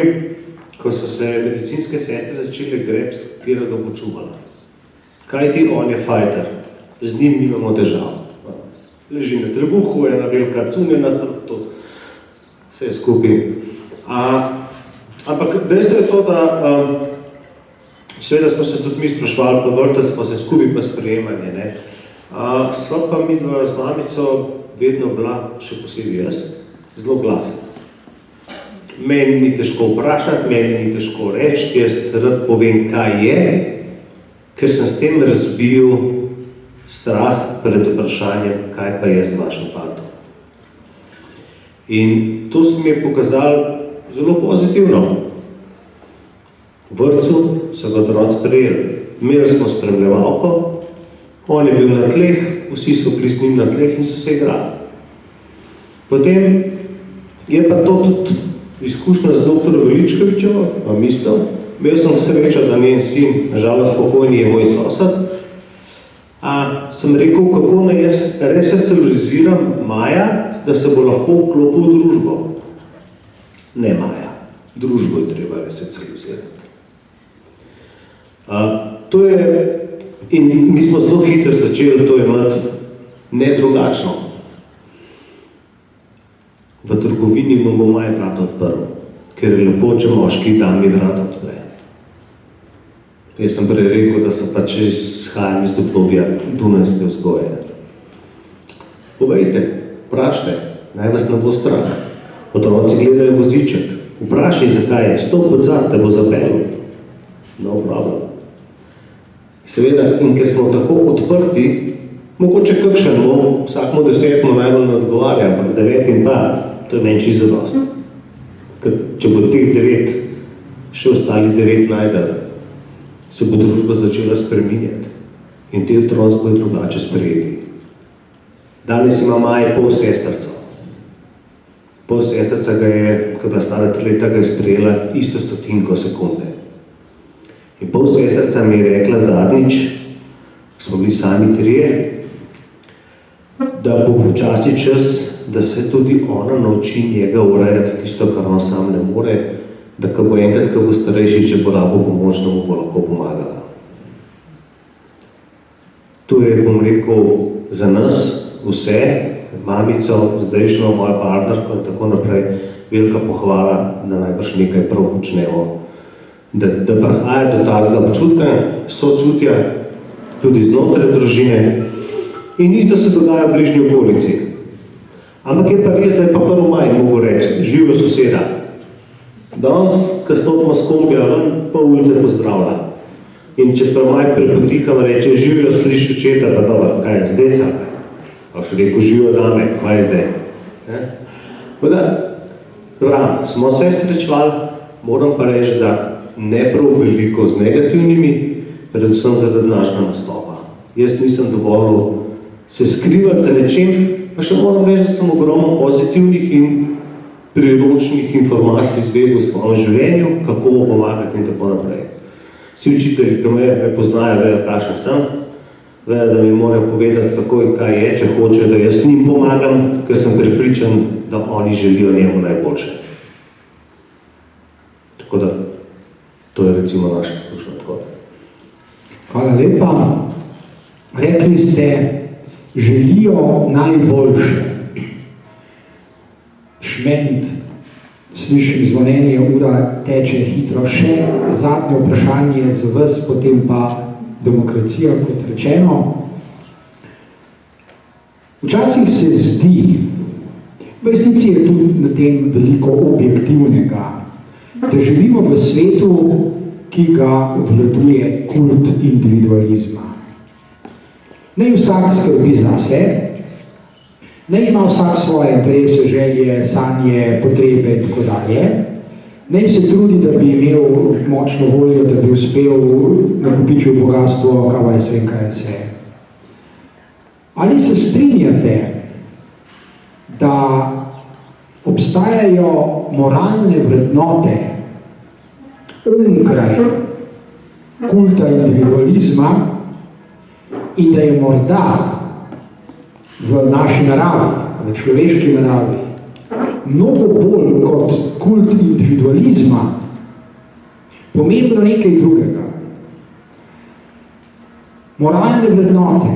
ko so se medicinske sestre začeli grebsti, kjer ga bo čuvala. Kaj ti, on je fighter, z njim nimamo težav. Leži na trebuhu, je na velika cunja na hrbtu, vse skupaj. Ampak dejstvo je to, da seveda smo se tudi mi sprašvali po vrtec, pa se skupaj pa sprejemanje, ne. Sva pa midva z mamico vedno bila, še posebej jaz, zelo glasna. Meni ni težko vprašati, meni ni težko reči, jaz rad povem, kaj je, ker sem s tem razbil strah pred vprašanjem, kaj pa je z vašim fantom. In to se mi je pokazalo zelo pozitivno. V vrtcu so ga otroci sprejeli. Imeli smo spremljevalko, on je bil na tleh, vsi so bili z njim na tleh in so se igrali. Potem je pa to tudi izkušnja z dr. Veličkovičevo, vam isto. Imel sem srečo, da njen sin, nažalost pokojni, je moj sosed. Sem rekel, kako naj jaz resocializiram Maja, da se bo lahko vklopil v družbo. Ne Maja, družbo je treba resocializirati. To je, in mi smo zelo hitro začeli to imeti ne drugačno. V trgovini mu bo Maj vrata odprl, ker je lepo, če moški dami vrata odpre. Jaz sem prej rekel, da se pač izhajam iz obdobja dunajske vzgoje. Povejte, vprašajte, naj vas ne bo strah. Otroci gledajo voziček. Vprašaj, zakaj je, stop odzad, te bo zapeljal. No problem. Seveda, in ker smo tako odprti, mogoče kakšen, vsakmo 10 najbolj ne odgovarja, ampak 9 in pa, to je meni čisto zadosti. Ker če bo teh 9, še ostali 9 najdel, se bo družba začela spreminjati in te otroci bodo drugače sprejeti. Danes ima Maj polsestrco. Polsestrca ga je, ko je bila stara 3 leta, ga je sprejela isto 100 sekunde. In polsestrca mi je rekla zadnjič, ko smo bili sami 3, da bo počasi čas, da se tudi ona nauči njega urejati tisto, kar on sam ne more, da ko bo enkrat, ko bo starejši, če bo rabo pomoč, da mu bo lahko pomagala. To je, bom rekel, za nas vse, mamico, zdajšnjo, mojo partnerko in tako naprej, velika pohvala, da najbrž nekaj prav počnemo. Da prihaja do tazga občutka, sočutja, tudi znotraj družine in isto se dogaja v bližnji okolici. Ampak je pa res, da je pa 1. maj mogo reči, živijo soseda. Danes, ko stopimo s kombija ven, pa ulice pozdravlja. In če pa Maj prepotiham reče, živijo sliši očeta, pa dobro, kaj je zdeca? Pa še rekel, živijo dame, kaj je zdaj? Vram, smo se srečevali, moram pa reči, da ne prav veliko z negativnimi, predvsem zaradi našega nastopa. Jaz nisem dovolil se skrivati za nečem, pa še moram reči, da sem ogromno pozitivnih in priročnih informacij izvedel v svojem življenju, kako mu pomagati in tako naprej. Vsi učitelji, ki me poznajo, vejo, kakšen sem, vejo, da mi morajo povedati takoj, kaj je, če hočejo, da jaz njim pomagam, ker sem prepričan, da oni želijo njemu najboljše. Tako da, to je recimo naša izkušnja tako. Hvala lepa. Rekli ste, želijo najboljše. Šment, slišim zvonjenje, ura teče hitro. Še zadnje vprašanje za vas, potem pa demokracija, kot rečeno. Včasih se zdi, v resnici je tudi na tem veliko objektivnega, da živimo v svetu, ki ga obvladuje kult individualizma. Naj vsak skrbi zase, naj ima vsak svoje interese, želje, sanje, potrebe in tako dalje. Naj se trudi, da bi imel močno voljo, da bi uspel nakupičil bogatstvo, kaj je sve, kaj je vse. Ali se strinjate, da obstajajo moralne vrednote onkraj kulta individualizma in da je morda v naši naravi, v človeški naravi, mnogo bolj kot kult individualizma pomembno nekaj drugega. Moralne vrednote.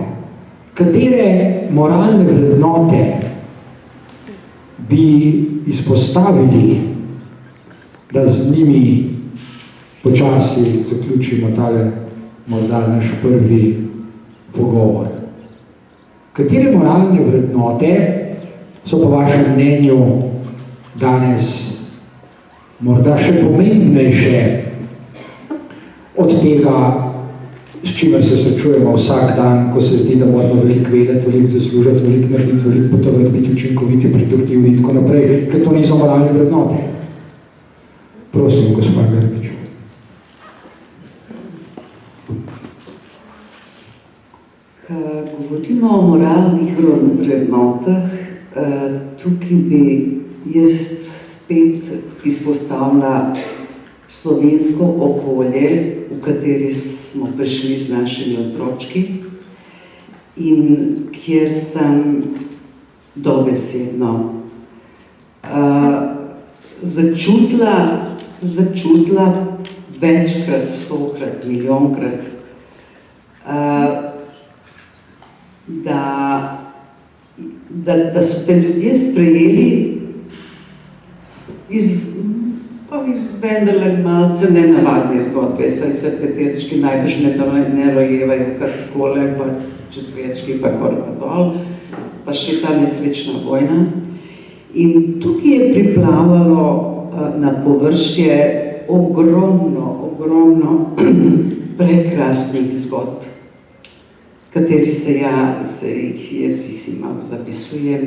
Katere moralne vrednote bi izpostavili, da z njimi počasi zaključimo tale morda naš prvi pogovor? Katere moralne vrednote so po vašem mnenju danes morda še pomembnejše od tega, s čimer se srečujemo vsak dan, ko se zdi, da moramo veliko vedeti, veliko zaslužiti, veliko narediti, veliko potovati, biti učinkoviti, produktivni in tako naprej, ker to niso moralne vrednote. Prosim, gospod Grbič. Ko govorimo o moralnih vrednotah, tukaj bi jaz spet izpostavila slovensko okolje, v kateri smo prišli z našimi otročki in kjer sem dobesedno začutila večkrat, 100-krat, milijonkrat, da so te ljudje sprejeli iz vendarle malce nenavadne zgodbe, saj se peterčki najbrž ne rojevajo kar takole, pa četverčki pa kor pa dol, pa še ta nesrečna vojna. In tukaj je priplavalo na površje ogromno prekrasnih zgodb, kateri jaz jih imam, zapisujem.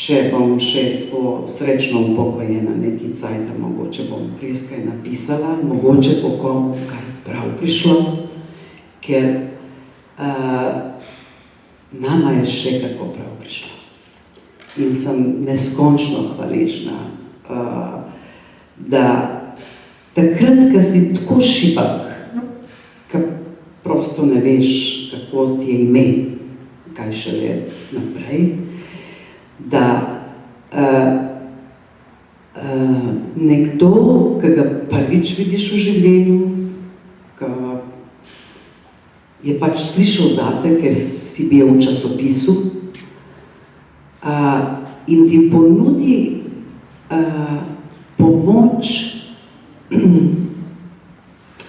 Če bom še tako srečno upokojena neki cajt, mogoče bom res kaj napisala, mogoče bo komu kaj prav prišlo, ker nama je še kako prav prišlo. In sem neskončno hvaležna, da takrat, ko si tako šibak, ko prosto ne veš, kako ti je ime, kaj šele naprej, da nekdo, ki ga prvič vidiš v življenju, ki je pač slišal zate, ker si bil v časopisu, in ti ponudi pomoč,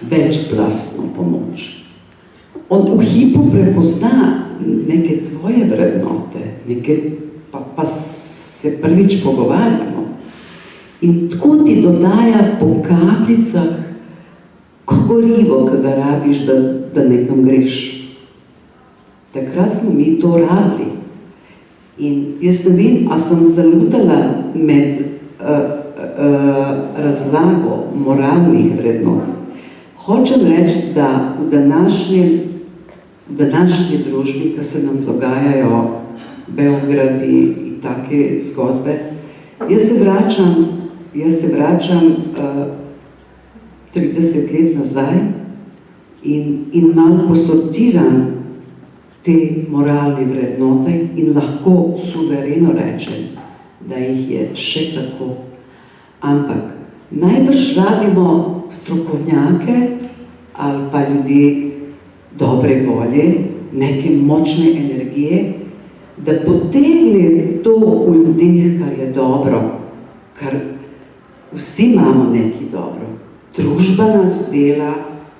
večplastno pomoč. On v hipu prepozna neke tvoje vrednote, pa se prvič pogovarjamo. In tako ti dodaja po kapljicah gorivo, ki ga rabiš, da nekam greš. Takrat smo mi to rabili. In jaz ne vem, a sem zalutala med razlago moralnih vrednot. Hočem reči, da v današnji družbi, ki se nam dogajajo Beogradi in take zgodbe, jaz se vračam 30 let nazaj in malo posortiram te moralne vrednote in lahko suvereno rečem, da jih je še tako. Ampak najbrž rabimo strokovnjake ali pa ljudje dobre volje, neke močne energije, da potegne to v ljudeh, kar je dobro, kar vsi imamo nekaj dobro. Družba nas dela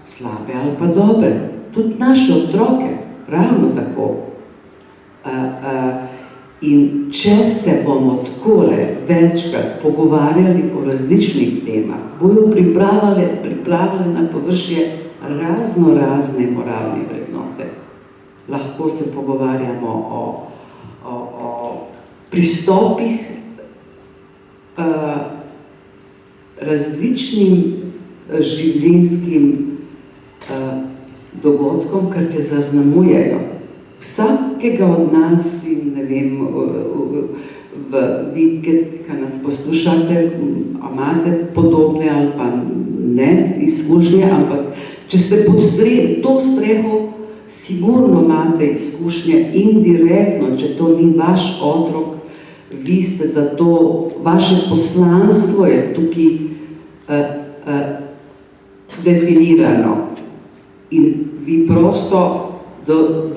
slabe ali pa dobre. Tudi naše otroke, ravno tako. In če se bomo takole večkrat pogovarjali o različnih temah, bojo priplavale na površje razne moralne vrednote. Lahko se pogovarjamo o pristopih različnim življenjskim dogodkom, kar te zaznamujejo. Vsakega od nas in ne vem, vi, ki nas poslušate, imate podobne ali pa ne izkušnje, ampak če ste pod to streho, sigurno imate izkušnje indirektno, če to ni vaš otrok, vi ste za to, vaše poslanstvo je tukaj definirano in vi prosto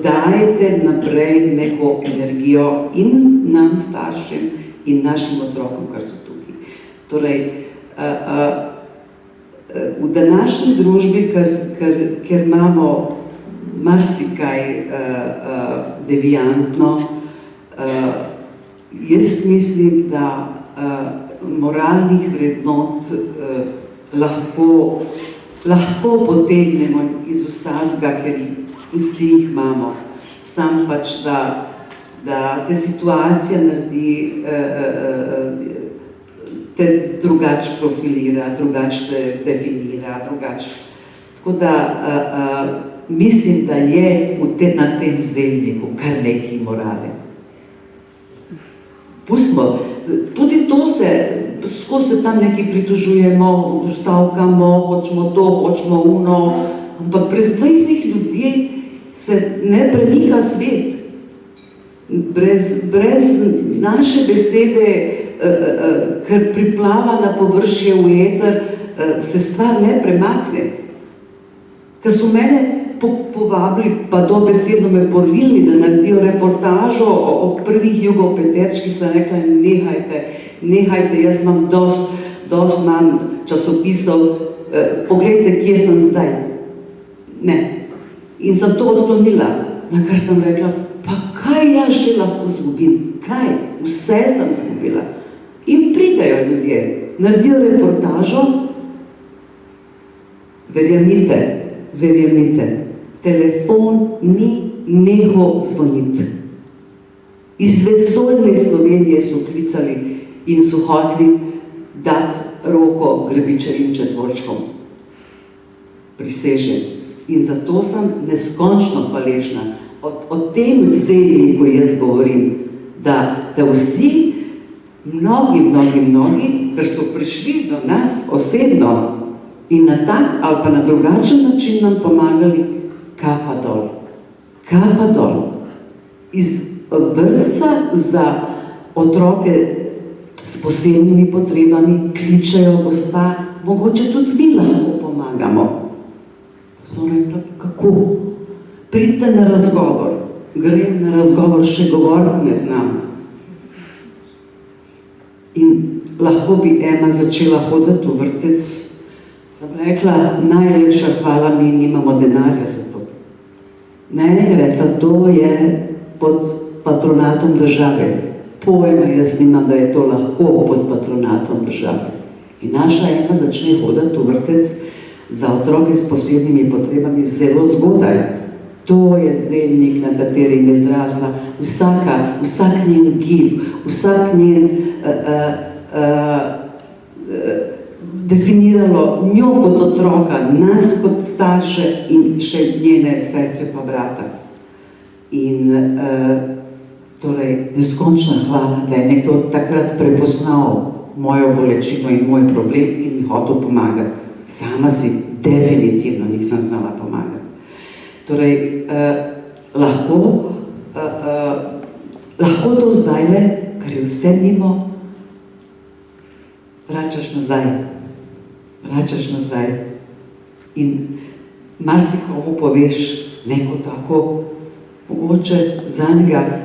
dajete naprej neko energijo in nam staršem in našim otrokom, kar so tukaj. Torej, v današnji družbi, ker imamo marsikaj deviantno, jaz mislim, da moralnih vrednot lahko potegnemo iz vsakega, ker vsi jih imamo. Sam pač, da te situacija naredi, te drugače profilira, drugače te definira, drugače. Tako da mislim, da je na tem zemljiku kar nekaj morale. Pustimo, tudi to skozi se tam nekaj pritožujemo, stavkamo, hočemo to, hočemo uno, ampak brez majhnih ljudi se ne premika svet. Brez naše besede, ker priplava na površje v eter, se stvar ne premakne. Ker so mene povabili, pa dobesedno me porilni, da naredijo reportažo o prvih jugopeterčkih, sem rekla, nehajte, jaz imam dost manj časopisov, poglejte, kje sem zdaj. Ne. In sem to odklonila, na kar sem rekla, pa kaj jaz še lahko izgubim? Kaj? Vse sem izgubila. In pridejo ljudje, naredijo reportažo, verjemite, telefon ni nehal zvoniti. Iz vesoljne Slovenije so klicali in so hoteli dati roko Grbičevim četvorčkom. Prisežem. In zato sem neskončno hvaležna. O tem zelniku jaz govorim, da vsi, mnogi, ker so prišli do nas osebno in na tak ali pa na drugačen način nam pomagali, kapa dol. Iz vrtca za otroke s posebnimi potrebami kličejo gospa, mogoče tudi mi lahko pomagamo. Sem rekla, kako? Pridite na razgovor. Grem na razgovor, še govoriti ne znam. In lahko bi Ema začela hoditi v vrtec. Sem rekla, najlepša hvala, mi nimamo denarja za to. Ne, rekla, to je pod patronatom države. Pojma jaz nimam, da je to lahko pod patronatom države. In naša Ema začne hoditi v vrtec za otroke s posebnimi potrebami zelo zgodaj. To je zemlji, na katerem je zrasla vsak njen gib, vsak njen definiralo njo kot otroka, nas kot starše in še njene sestre pa brata. In torej, neskončna hvala, da je nekdo takrat prepoznal mojo bolečino in moj problem in hotel pomagati. Sama si definitivno nisem znala pomagati. Torej, lahko to zdajle, kar je vse mimo, vračaš nazaj in marsikomu poveš neko tako mogoče za njega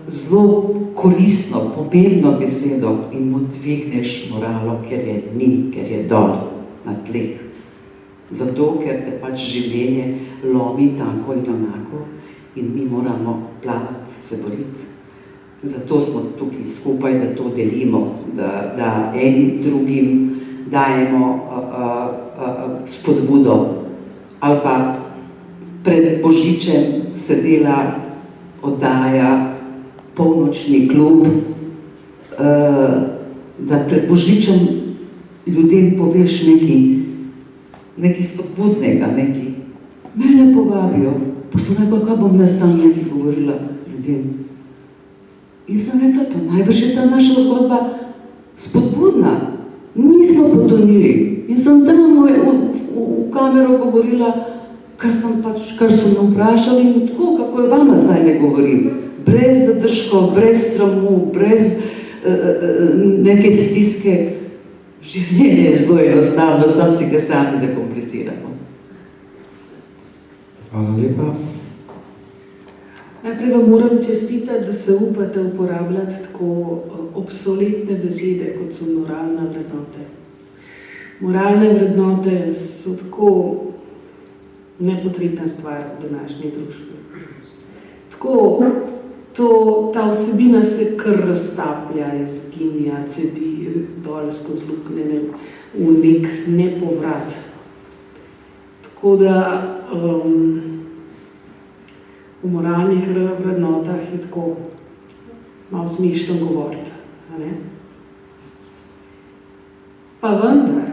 zelo koristno, pomembno besedo in mu dvigneš moralo, ker je ni, ker je dol na tleh. Zato, ker te pač življenje lomi tako in onako in mi moramo plavati, se boriti. Zato smo tukaj skupaj, da to delimo, da enim drugim dajemo spodbudo. Ali pa pred Božičem se dela oddaja Polnočni klub, da pred Božičem ljudem poveš nekaj spodbudnega, mene povabijo, pa sem rekla, kaj bom jaz tam nekaj govorila ljudem. In sem rekla, pa najbrž je ta naša zgodba spodbudna. Nismo potonili. In sem tam v kamero govorila, kar so me vprašali in tako, kako je vama zdaj ne govorim. Brez zadržkov, brez sramu, brez neke stiske. Življenje je zelo enostavno, sam si ga sami zakompliciramo. Hvala lepa. Najprej vam moram čestitati, da se upate uporabljati tako obsoletne besede, kot so moralne vrednote. Moralne vrednote so tako nepotrebna stvar v današnji družbi. Tako, ta vsebina se kar raztaplja, izginja, cedi dol skozi luknje v nek nepovrat. Tako da v moralnih vrednotah je tako malo smešno govoriti. Pa vendar,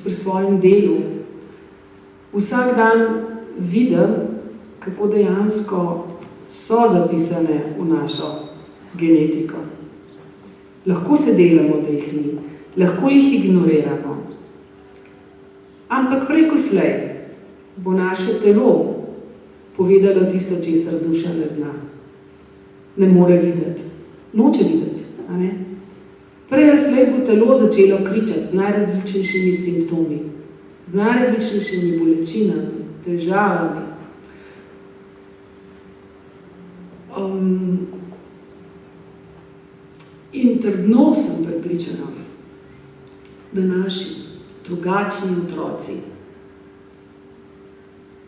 pri svojem delu, vsak dan vidim, kako dejansko so zapisane v našo genetiko. Lahko se delamo, da jih ni, lahko jih ignoriramo. Ampak preko slej bo naše telo povedalo tisto, česar duša ne zna. Ne more videti. Noče videti. Prej slej bo telo začelo kričati z najrazličnejšimi simptomi, z najrazličnejšimi bolečinami, težavami. In trdno sem prepričana, da naši drugačni otroci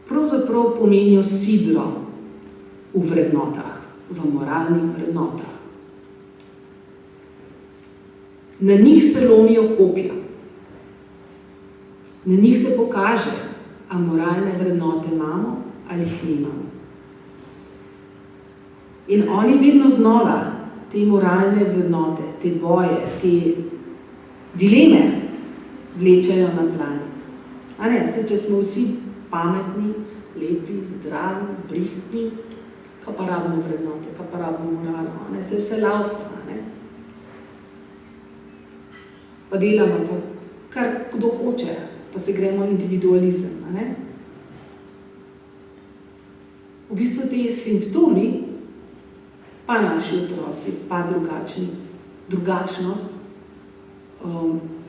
pravzaprav pomenijo sidro v vrednotah, v moralnih vrednotah. Na njih se lomijo kopja. Na njih se pokaže, a moralne vrednote imamo ali jih nimamo. In oni vedno znova te moralne vrednote, te boje, te dileme vlečajo na plan. Če smo vsi pametni, lepi, zdravi, brihtni, kaj pa rabimo vrednote, kaj pa rabimo moralno, se vse laufa, pa delamo, pa kar kdo hoče, pa se gremo individualizem, V bistvu te simptomi, pa naši otroci, pa drugačnost,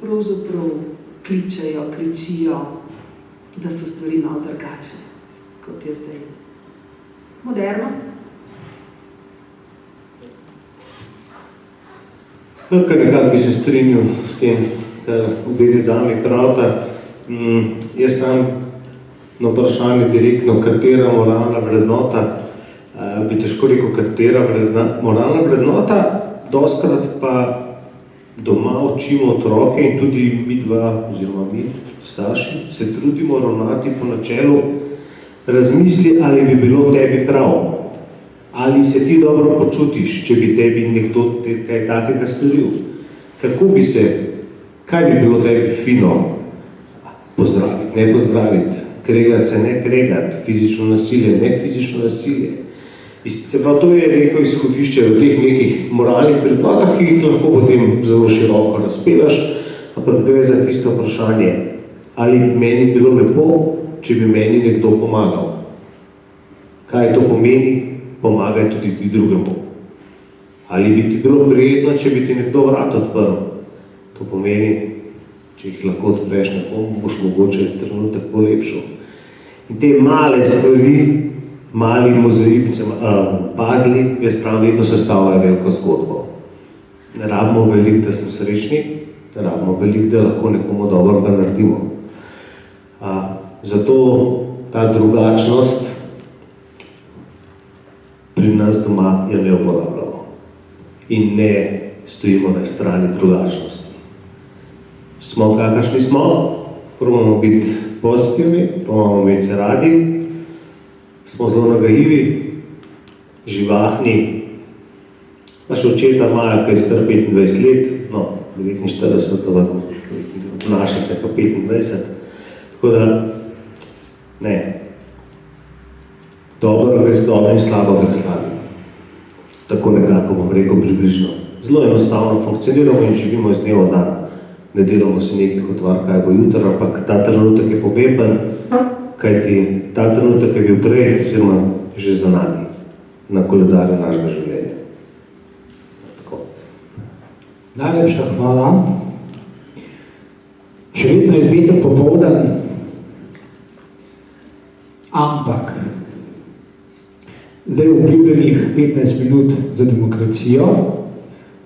pravzaprav kričijo, da so stvari malo drugačne, kot je zdaj. Moderno? Kar nekako bi se strinjal s tem, kar obeti dami pravta. Jaz sam na vprašanje direktno, katera moralna vrednota, bi težko rekel, katera moralna vrednota, dostkrat pa doma učimo otroke in tudi mi dva, oziroma mi, starši, se trudimo ravnati po načelu razmisli, ali bi bilo tebi prav, ali se ti dobro počutiš, če bi tebi nekdo kaj takega storil. Kako bi se, kaj bi bilo tebi fino pozdraviti, ne pozdraviti, kregati se, ne kregati, fizično nasilje, ne fizično nasilje. Se pravi, to je neko izhodišče v teh nekih moralnih vrednotah, ki jih lahko potem zelo široko razpelaš, ampak gre za tisto vprašanje, ali meni bilo lepo, če bi meni nekdo pomagal. Kaj to pomeni? Pomagaj tudi ti drugemu. Ali bi ti bilo prijetno, če bi ti nekdo vrat odprl? To pomeni, če jih lahko odpreš nekomu, boš mogoče trenutek polepšal. In te male stvari mali mozaik, puzzli, jaz pravim, vedno sestavljajo veliko zgodbo. Ne rabimo veliko, da smo srečni, ne rabimo veliko, da lahko nekomu dobrega naredimo. Zato ta drugačnost pri nas doma je ne uporabljamo in ne stojimo na strani drugačnosti. Smo kakršni smo, probamo biti pozitivni, probamo imeti se radi, smo zelo nagajivi, živahni. Naša očeta imajo, ki je star 25 let, no, 49, naša se pa 25. Tako da, ne, dobro gre z dobro in slabo gre s slabim. Tako nekako bom rekel približno. Zelo enostavno funkcioniramo in živimo iz dneva v dan. Ne delamo se nekaj utvar, kaj bo jutro, ampak ta trenutek je pomemben, kajti ta trenutek je bil prej, oziroma že za nami, na koledarju našega življenja. Tako. Najlepša hvala. Še vedno je petek popoldan, ampak zdaj v obljubljenih 15 minut za demokracijo.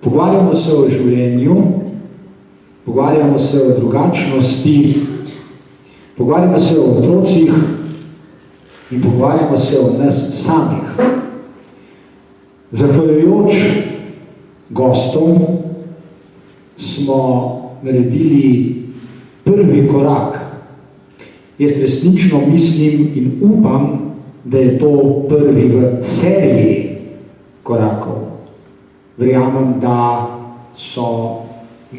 Pogovarjamo se o življenju, pogovarjamo se o drugačnosti, pogovarjamo se o otrocih in pogovarjamo se o nas samih. Zahvaljujoč gostom smo naredili prvi korak. Jaz resnično mislim in upam, da je to prvi v seriji korakov. Verjamem, da so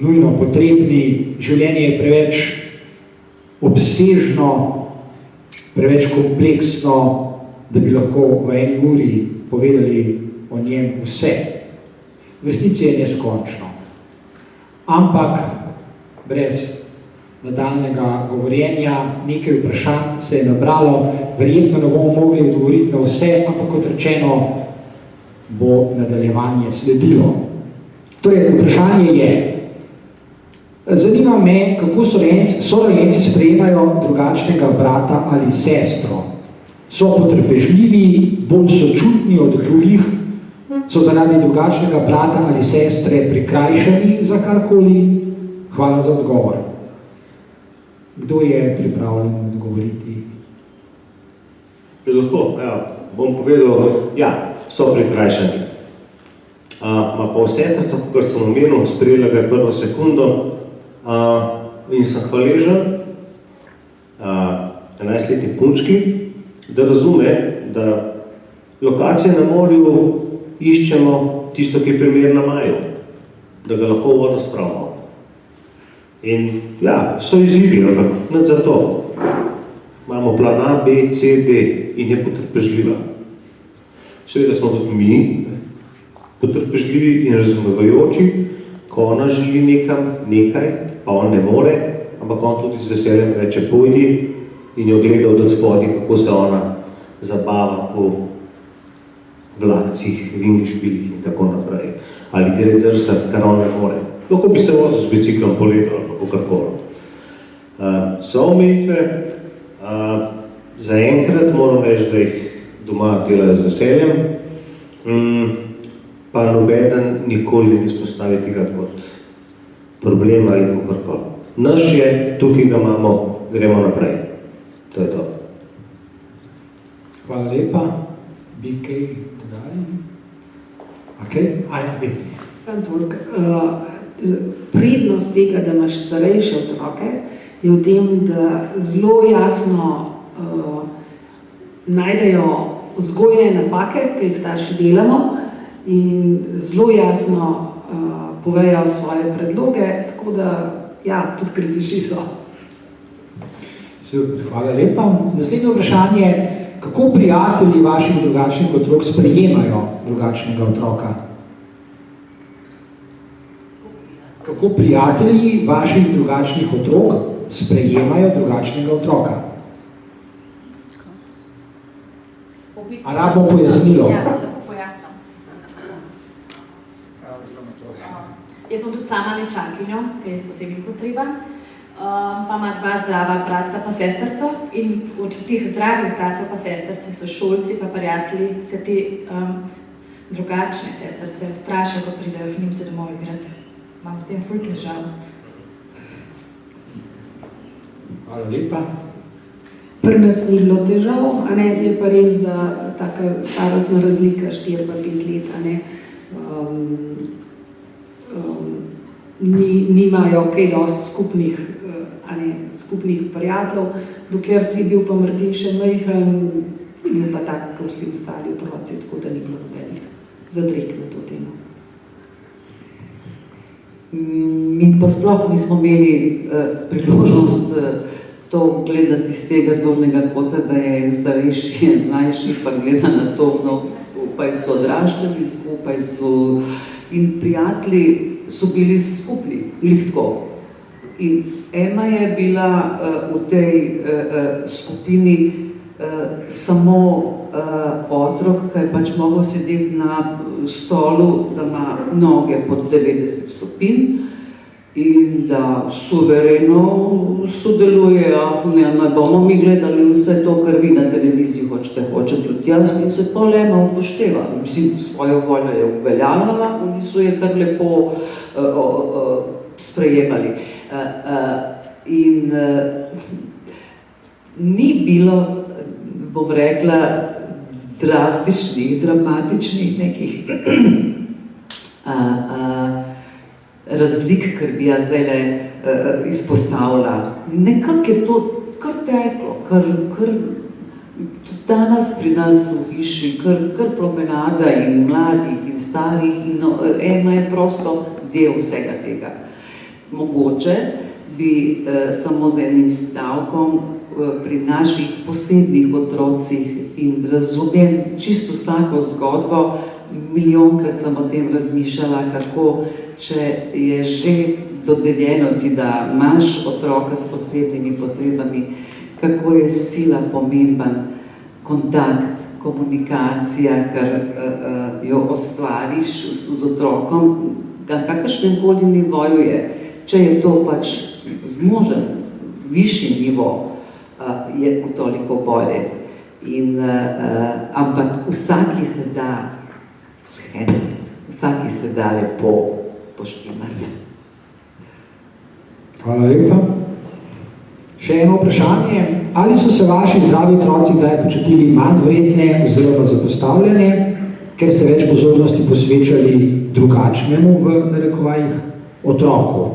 nujno potrebni, življenje je preveč obsežno, preveč kompleksno, da bi lahko v eni uri povedali o njem vse. V resnici je neskončno. Ampak brez nadaljnega govorjenja, nekaj vprašanj se je nabralo, verjetno ne bomo mogli odgovoriti na vse, ampak kot rečeno, bo nadaljevanje sledilo. Torej, vprašanje je, zanima me, kako sorojenci sprejemajo drugačnega brata ali sestro. So potrpežljivi, bolj sočutni od drugih, so zaradi drugačnega brata ali sestre prikrajšani za karkoli? Hvala za odgovor. Kdo je pripravljen odgovoriti? Lahko, bom povedal, so prikrajšani. Ma pa v sestrstvo, kar sem omenil, sprejela ga prvo sekundo in sem hvaležen 11-letni punčki, da razume, da lokacije na morju iščemo tisto, ki je primerna maju, da ga lahko v vodo spravimo. In so izzivi, ampak nič za to. Imamo plan A, B, C, D in je potrpežljiva. Seveda smo tudi mi potrpežljivi in razumevajoči, ko ona želi nekaj, pa on ne more, ampak on tudi z veseljem reče pojdi in jo gleda od spodaj, kako se ona zabava po vlakcih, vinšpilih in tako naprej. Ali gre drsati, kar on ne more. Lahko bi se vozil z biciklom po ledu ali pa kakorkoli. So omejitve, zaenkrat moram reči, da jih doma delajo z veseljem, pa nobeden nikoli ne izpostavi tega kot problema ali kakorkoli. Naš je, tukaj ga imamo, gremo naprej. To je to. Hvala lepa. Bi kaj dodali? Bi. Sam toliko. Prednost tega, da imaš starejše otroke, je v tem, da zelo jasno najdejo vzgojne napake, ki jih starši delamo, in zelo jasno povejo svoje predloge, tako da tudi kritični so. Super, hvala lepa. Naslednje vprašanje, kako prijatelji vaših drugačnih otrok sprejemajo drugačnega otroka? Kako prijatelji vaših drugačnih otrok sprejemajo drugačnega otroka? A rabo pojasnilo? Lahko pojasnim. Jaz sem tudi sama nečakinjo, ki je s posebnim potrebam. pa ima 2 zdrava bratca pa sestrco in od teh zdravih bratcev pa sestrce so šolci pa prijatelji, se te drugačne sestrce ustrašijo, ko pridejo k njim se domov igrati. Imam s tem ful težav. Hvala lepa. Pri nas ni bilo težav, a ne, je pa res, da taka starostna razlika 4 pa 5 let, a ne, nimajo kaj dosti skupnih, a ne, skupnih prijateljev, dokler si bil pa Martin še majhen, bil pa tak, kot vsi ostali otroci, tako da ni bilo nobenih zadreg na to temo. Mi pa sploh nismo imeli priložnost to gledati iz tega zornega kota, da je starejši, mlajši, pa gleda na to, no, skupaj so odraščali, skupaj so in prijatelji so bili skupni, glihko. In Ema je bila v tej skupini samo otrok, ki je pač mogel sedeti na stolu, da ima noge pod 90 stopinj in da suvereno sodeluje, ne bomo mi gledali vse to, kar vi na televiziji hočete tudi jaz, in se to Ema upošteva. Mislim, svojo voljo je uveljavljala, oni so je kar lepo sprejemali. In ni bilo, bom rekla, drastičnih, dramatičnih nekih razlik, kar bi jaz zdajle izpostavila. Nekako je to kar teklo, kar tudi danes pri nas v hiši, kar promenada in mladih in starih in Ema je prosto del vsega tega. Mogoče bi samo z enim stavkom pri naših posebnih otrocih in razumem čisto vsako zgodbo, milijonkrat sem o tem razmišljala, kako, če je že dodeljeno ti, da imaš otroka s posebnimi potrebami, kako je sila pomemben kontakt, komunikacija, ker jo ostvariš z otrokom, kakršnem koli nivoju je. Če je to pač zmožen, višji nivo, je toliko bolje. Ampak vsaki se da shediti, vsaki se da lepo poštimati. Hvala lepa. Še eno vprašanje. Ali so se vaši zdravi otroci kdaj počutili manj vredne oziroma zapostavljene, ker ste več pozornosti posvečali drugačnemu v narekovajih otroku?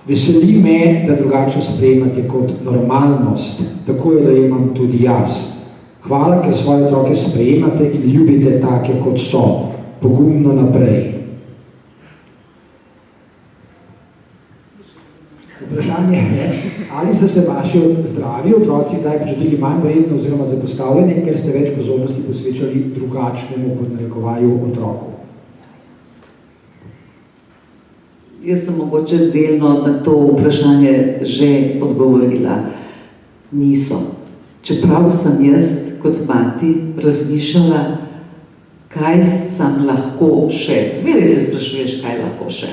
Veseli me, da drugače sprejemate kot normalnost. Tako jo dojemam tudi jaz. Hvala, ker svoje otroke sprejemate in ljubite take, kot so. Pogumno naprej. Vprašanje je, ali ste se vaši zdravi otroci kdaj počutili manj vredno oziroma zapostavljene, ker ste več pozornosti posvečali drugačnemu pod narekovaju otroku? Jaz sem mogoče delno na to vprašanje že odgovorila. Niso. Čeprav sem jaz kot mati razmišljala, kaj sem lahko še. Zmeraj se sprašuješ, kaj lahko še.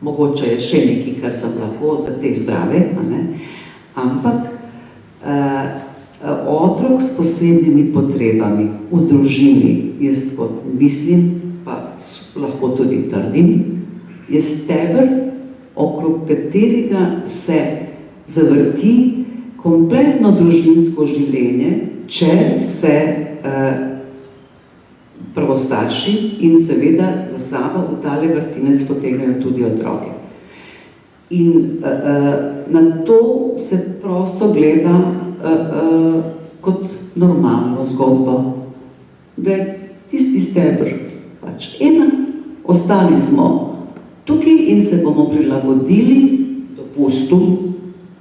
Mogoče je še nekaj, kar sem lahko za te zdrave, ampak otrok s posebnimi potrebami v družini, jaz kot mislim, pa lahko tudi trdim, je steber, okrog katerega se zavrti kompletno družinsko življenje, če se prvostarši in seveda za sabo v tale vrtinec potegnejo tudi otroke. In na to se prosto gleda kot normalno zgodbo, da je tisti steber pač ena, ostali smo tukaj in se bomo prilagodili dopustu,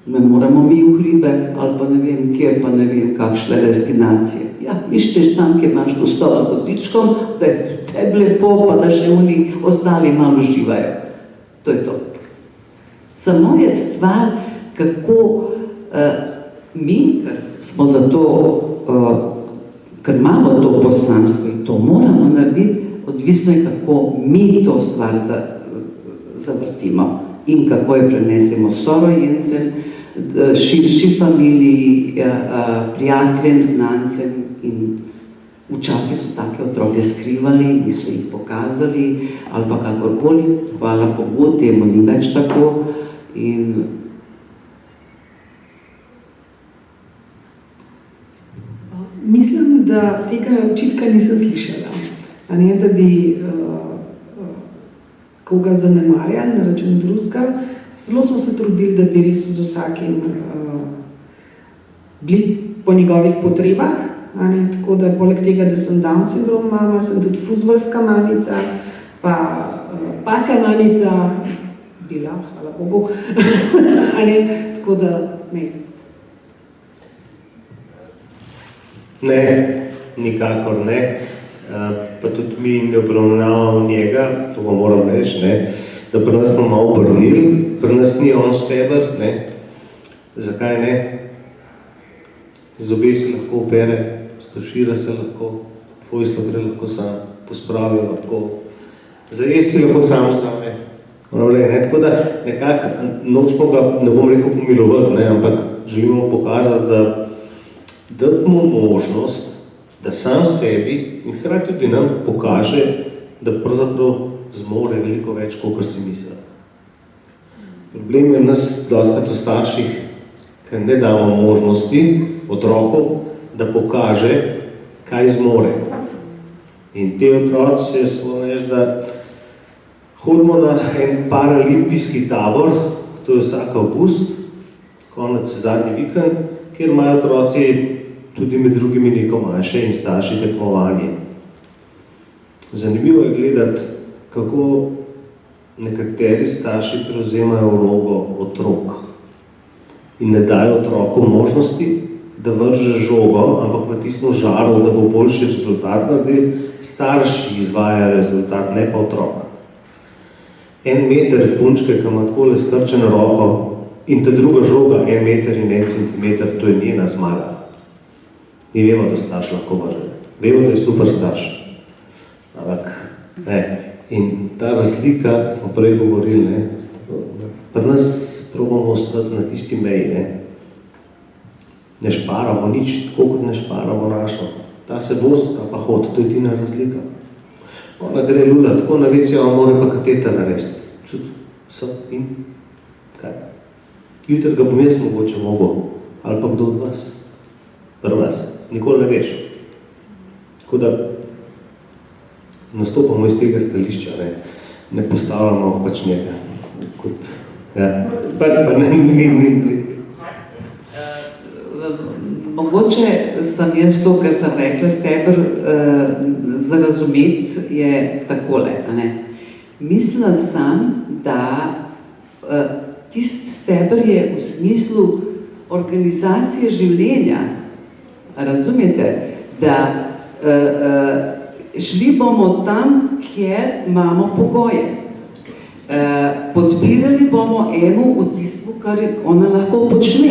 ne moremo mi v hribe ali pa ne vem kje, pa ne vem kakšne destinacije. Ja, iščeš tam, kjer imaš dostop z vozičkom, da je tebi lepo, pa da še oni ostali malo uživajo. To je to. Samo je stvar, kako mi, ker smo za to, ker imamo to poslanstvo in to moramo narediti, odvisno je, kako mi to stvar zavrtimo. in kako jo prenesemo sorojencem, širši familiji, prijateljem, znancem in včasih so take otroke skrivali, niso jih pokazali ali pa kakorkoli, hvala Bogu, temu ni več tako in Mislim, da tega očitka nisem slišala, a ne, da bi koga zanemarjali na račun drugega. Zelo smo se trudili, da bi res z vsakim bili po njegovih potrebah, a ne, tako da poleg tega, da sem Down sindrom mama, sem tudi fuzbalska mamica, pa pasja mamica, bila, hvala Bogu, a ne, tako da ne. Ne, nikakor ne. Pa tudi mi ne obravnavamo njega, to pa moram reči, ne, da pri nas smo malo obrnili, pri nas ni on steber, ne. Zakaj ne? Zobe se lahko opere, stošira se lahko, pojstvo gre lahko sam, pospravijo lahko, zajesti lahko samo zame. Ne, tako da nekako nočemo ga, ne bom rekel pomilovati, ne, ampak želimo pokazati, da dati mu možnost, da sam sebi in hkrati tudi nam pokaže, da pravzaprav zmore veliko več, kot si misli. Problem je nas dostakrat v starših, ker ne damo možnosti otrokov, da pokaže, kaj zmore. In te otroci so reči, da hodimo na en paralimpijski tabor, to je vsak avgust, konec zadnji vikend, kjer imajo otroci tudi med drugimi neko manjše in starši tekmovanje. Zanimivo je gledati, kako nekateri starši prevzemajo vlogo otrok in ne dajo otroku možnosti, da vrže žogo, ampak v tistem žaru, da bo boljši rezultat naredil, starši izvajajo rezultat, ne pa otrok. 1 meter punčke, ki ima takole skrčeno roko, in ta druga žoga, 1 meter in 1 centimeter, to je njena zmaga. Mi vemo, da starš lahko vrže. Vemo, da je super starš. Ampak, ne. In ta razlika, smo prej govorili, ne, pri nas probamo ostati na tisti meji, ne. Ne šparamo nič, tako kot ne šparamo našo. Ta se bosta, pa hod, to je edina razlika. Ona gre lula, tako na vece, ona mora pa kateter narediti. So in kaj? Jutri ga bom jaz mogoče mogel, ali pa kdo od vas. Pri vas. Nikoli ne veš. Tako da nastopamo iz tega stališča, ne postavljamo pač njega. Kot, ja. Pa ne. Mogoče sem jaz to, kar sem rekla, steber za razumeti je takole. Mislila sem, da tisti steber je v smislu organizacije življenja. Razumete, da šli bomo tam, kjer imamo pogoje. Podpirali bomo eno v tistem, kar ona lahko počne.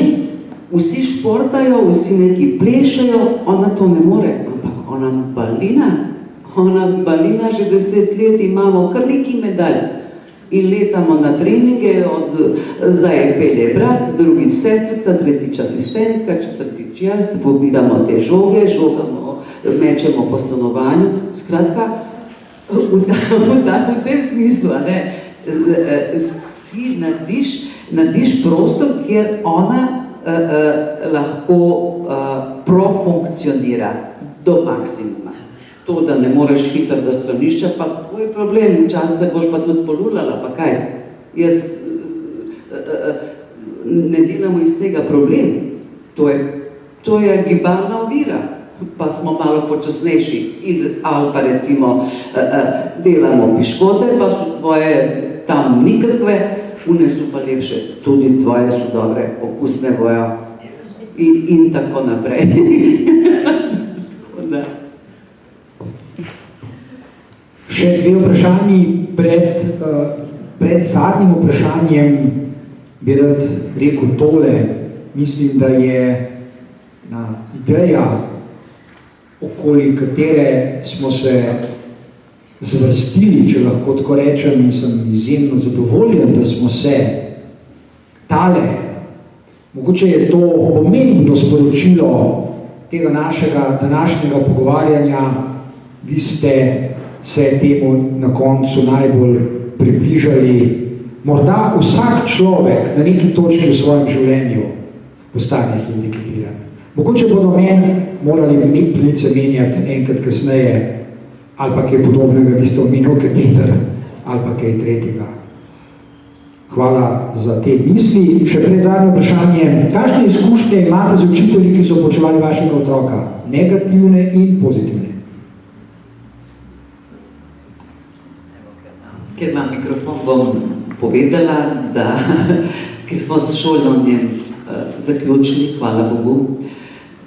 Vsi športajo, vsi neki plešajo, ona to ne more, ampak ona balina že 10 let, imamo kar neki medalj. In letamo na treninge, zdaj pelje brat, drugič sestrica, tretjič asistentka, četrtič jaz, pobiramo te žoge, žogamo, mečemo po stanovanju. Skratka, v tem smislu, si narediš prostor, kjer ona lahko profunkcionira do maksimuma. To, da ne moreš hitro do stranišča, pa to je problem, včasih se boš pa tudi polulala, pa kaj. Jaz ne delamo iz tega problem. To je gibalna ovira, pa smo malo počasnejši. Ali pa recimo delamo piškote, pa so tvoje tam nikakve, une so pa lepše, tudi tvoje so dobre, okusne bojo in tako naprej. Tako da. Še 2 vprašanji pred zadnjim vprašanjem bi rad rekel tole. Mislim, da je ideja, okoli katere smo se zvrstili, če lahko tako rečem, in sem izjemno zadovoljen, da smo se tale, mogoče je to pomembno sporočilo tega našega današnjega pogovarjanja, vi ste se temu na koncu najbolj približali. Morda vsak človek na neki točki v svojem življenju postane hendikepiran. Mogoče bodo meni morali plinice menjati enkrat kasneje, ali pa kaj podobnega, vi ste omenil kateter, ali pa kaj tretjega. Hvala za te misli. Še pred zadnje vprašanje, kakšne izkušnje imate z učitelji, ki so poučevali vašega otroka? Negativne in pozitivne. Ker imam mikrofon, bom povedala, da ker smo s šolanjem zaključili, hvala Bogu,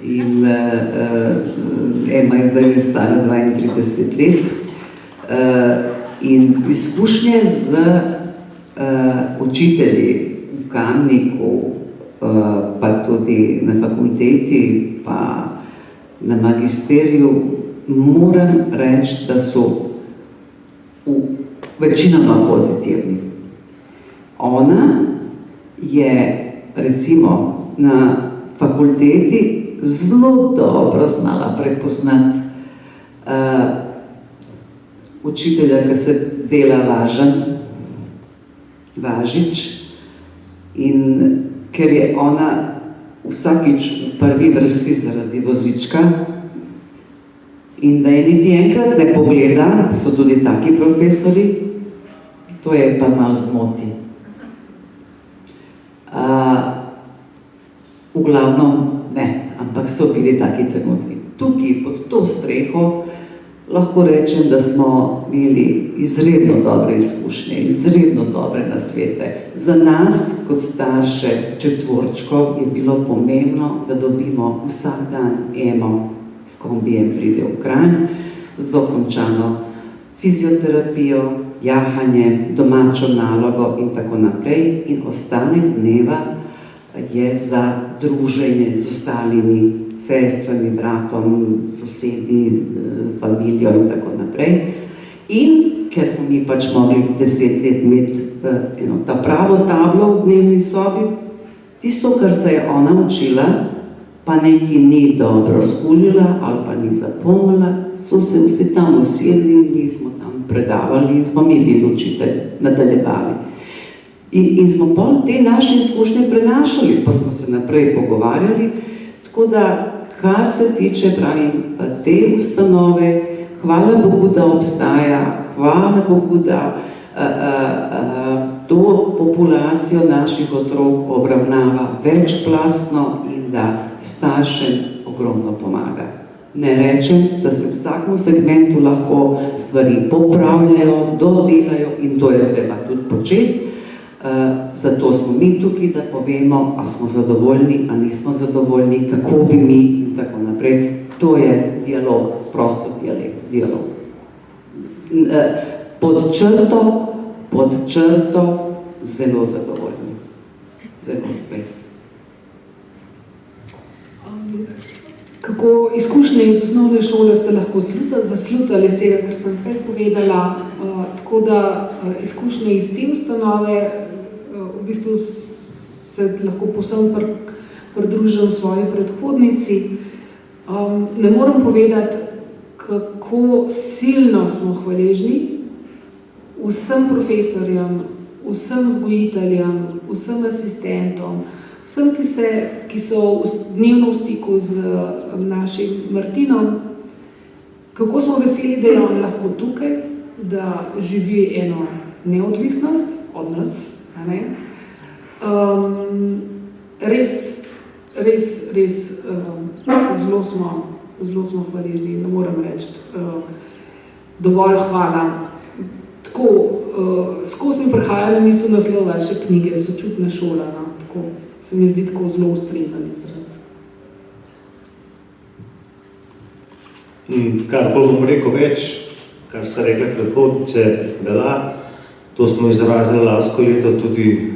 in Ema je zdaj stara 32 let, in izkušnje z učitelji v Kamniku, pa tudi na fakulteti, pa na magisteriju, moram reči, da so večinoma pozitivni. Ona je recimo na fakulteti zelo dobro znala prepoznati učitelja, ki se dela Važič, in ker je ona vsakič v prvi vrsti zaradi vozička in da je niti enkrat ne pogleda, so tudi taki profesori, to je pa malo zmoti. V glavnem ne, ampak so bili taki trenutki. Tukaj pod to streho lahko rečem, da smo imeli izredno dobre izkušnje, izredno dobre nasvete. Za nas, kot starše četvorčkov, je bilo pomembno, da dobimo vsak dan Emo s kombijem pride v Kranj, z dokončano fizioterapijo, jahanje, domačo nalogo in tako naprej. In ostanek dneva je za druženje z ostalimi sestrami, bratom, sosedi, familijo in tako naprej. In ker smo mi pač mogli 10 let imeti eno ta pravo tablo v dnevni sobi, tisto, kar se je ona učila, pa nekaj ni dobro skužila ali pa ni zapomnila, so se vsi tam usedli, mi smo tam predavali in smo mi bili učitelji, nadaljevali. In smo pol te naše izkušnje prenašali, pa smo se naprej pogovarjali, tako da, kar se tiče, pravim, te ustanove, hvala Bogu, da obstaja, hvala Bogu, da to populacijo naših otrok obravnava večplastno in da staršem ogromno pomaga. Ne rečem, da se v vsakem segmentu lahko stvari popravljajo, dodelajo in to je treba tudi početi. Zato smo mi tukaj, da povemo, a smo zadovoljni, a nismo zadovoljni, kako bi mi in tako naprej. To je dialog, prosto dialog. Pod črto zelo zadovoljni. Zelo res. Kako izkušnje iz osnovne šole ste lahko zaslutali z tega, kar sem prej povedala, tako da izkušnje iz te ustanove v bistvu se lahko povsem pridružim svoji predhodnici. Ne moram povedati, kako silno smo hvaležni vsem profesorjem, vsem vzgojiteljem, vsem asistentom, vsem, ki so dnevno v stiku z našim Martinom, kako smo veseli, da je on lahko tukaj, da živi eno neodvisnost od nas. Res, zelo smo hvaležni, ne moram reči. Dovolj hvala. Tako, skozi mi prihajajo na misel naslov vaše knjige, Sočutna šola. Tako, se mi zdi tako zelo ustrezen izraz. Kar bom rekel več, kar sta rekla predhodnice, da to smo izrazili lansko leto tudi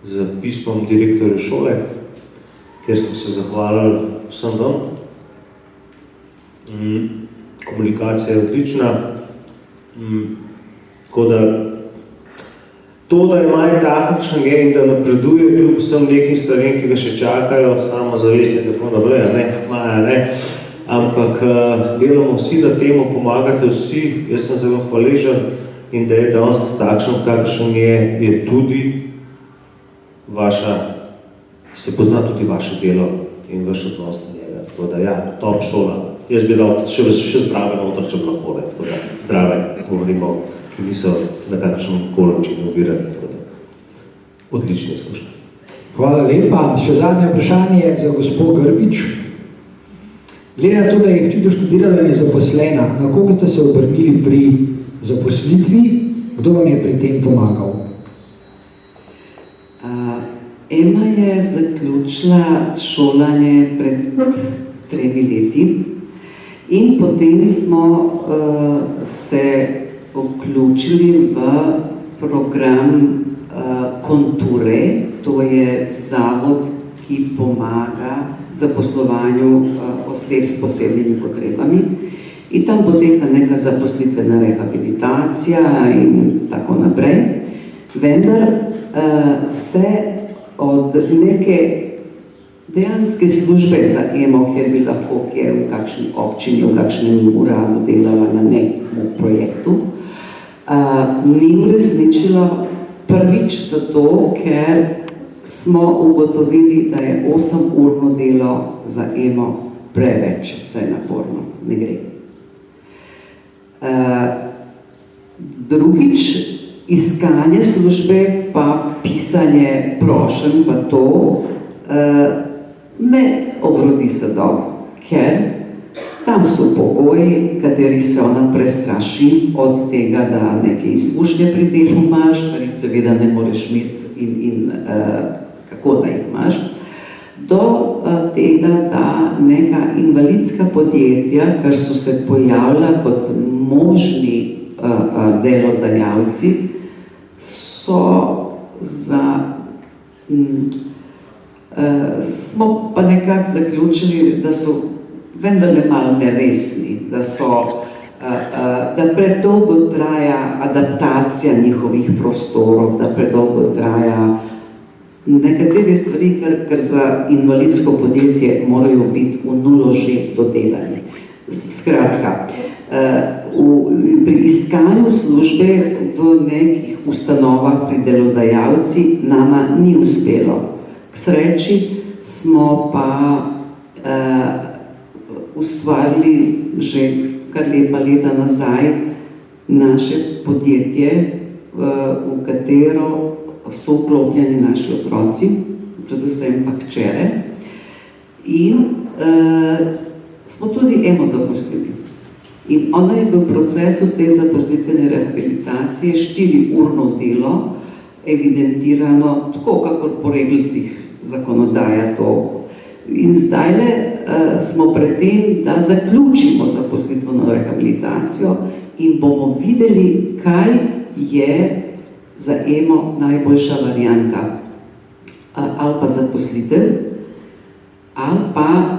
z pismom direktorju šole, kjer smo se zahvalili vsem vam. Komunikacija je odlična. Tako da to, da imajo tak, kakšen je in da napreduje kljub vsem nekim stvarem, ki ga še čakajo, samozavest in tako naprej, ne? Ampak delamo vsi, da temu pomagate vsi, jaz sem zelo hvaležen in da je danes takšen, kakšen je tudi vaša, se pozna tudi vaše delo in vaš odnos na njega. Tako da ja, top šola. Jaz bi dal še zdrave noter, če bi lahko, tako da zdrave govorimo, ki niso na kakšen način ubirani. Odlične izkušnje. Hvala lepa. Še zadnje vprašanje za gospod Grbič. Glede na to, da je hči doštudirala in je zaposlena, na koga ste se obrnili pri zaposlitvi, kdo vam je pri tem pomagal? Ema je zaključila šolanje pred 3 leti in potem smo se vključili v program Konture, to je zavod, ki pomaga zaposlovanju oseb s posebnimi potrebami. In tam poteka neka zaposlitvena rehabilitacija in tako naprej. Vendar se od neke dejanske službe za EMO, kjer bi lahko kjer v kakšni občini, v kakšnem uradu delala na nekem projektu, ni uresničila prvič zato, ker smo ugotovili, da je 8-urno delo za EMO preveč, da je naporno, ne gre. Drugič, iskanje službe pa pisanje prošenj pa to ne obrodi sadov, ker tam so pogoji, kateri se ona prestraši od tega, da neke izkušnje pri delu imaš, kar jih seveda ne moreš imeti in kako da jih imaš, do tega, da neka invalidska podjetja, kar so se pojavila kot možni delodajalci, so smo pa nekako zaključili, da so vendarle malo neresni, da predolgo traja adaptacija njihovih prostorov, da predolgo traja nekatere stvari, ker za invalidsko podjetje morajo biti v nulo že dodelane. Skratka, pri iskanju službe v nekih ustanovah pri delodajalci nama ni uspelo. K sreči smo pa ustvarili že kar lepa leta nazaj naše podjetje, v katero so vklopljeni naši otroci, predvsem pa hčere. In smo tudi EMO zaposlili. In ona je v procesu te zaposlitvene rehabilitacije 4-urno delo evidentirano tako, kakor po reglcih zakonodaja to. In zdajle smo pred tem, da zaključimo zaposlitveno rehabilitacijo in bomo videli, kaj je za EMO najboljša varianta. Ali pa zaposlitev, ali pa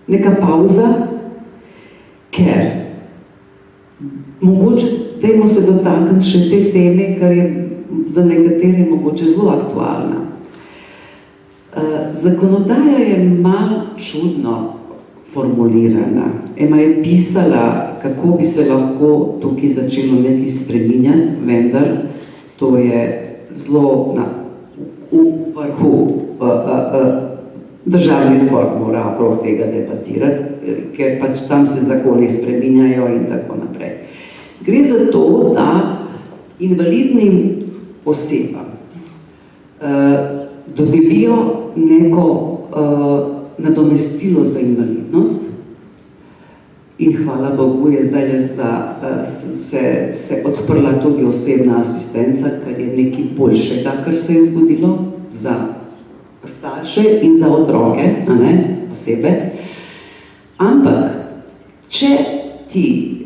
neka pauza, ker mogoče dajmo se dotakniti še te teme, kar je za nekatere mogoče zelo aktualna. Zakonodaja je malo čudno formulirana. Ema je pisala, kako bi se lahko tukaj začelo nekaj spreminjati, vendar to je zelo v vrhu. Državni zbor mora okrog tega debatirati, ker pač tam se zakoni spreminjajo in tako naprej. Gre za to, da invalidnim osebam dodelijo neko nadomestilo za invalidnost in hvala Bogu je zdaj se odprla tudi osebna asistenca, kar je nekaj boljšega, kar se je zgodilo za starše in za otroke, osebe. Ampak, če ti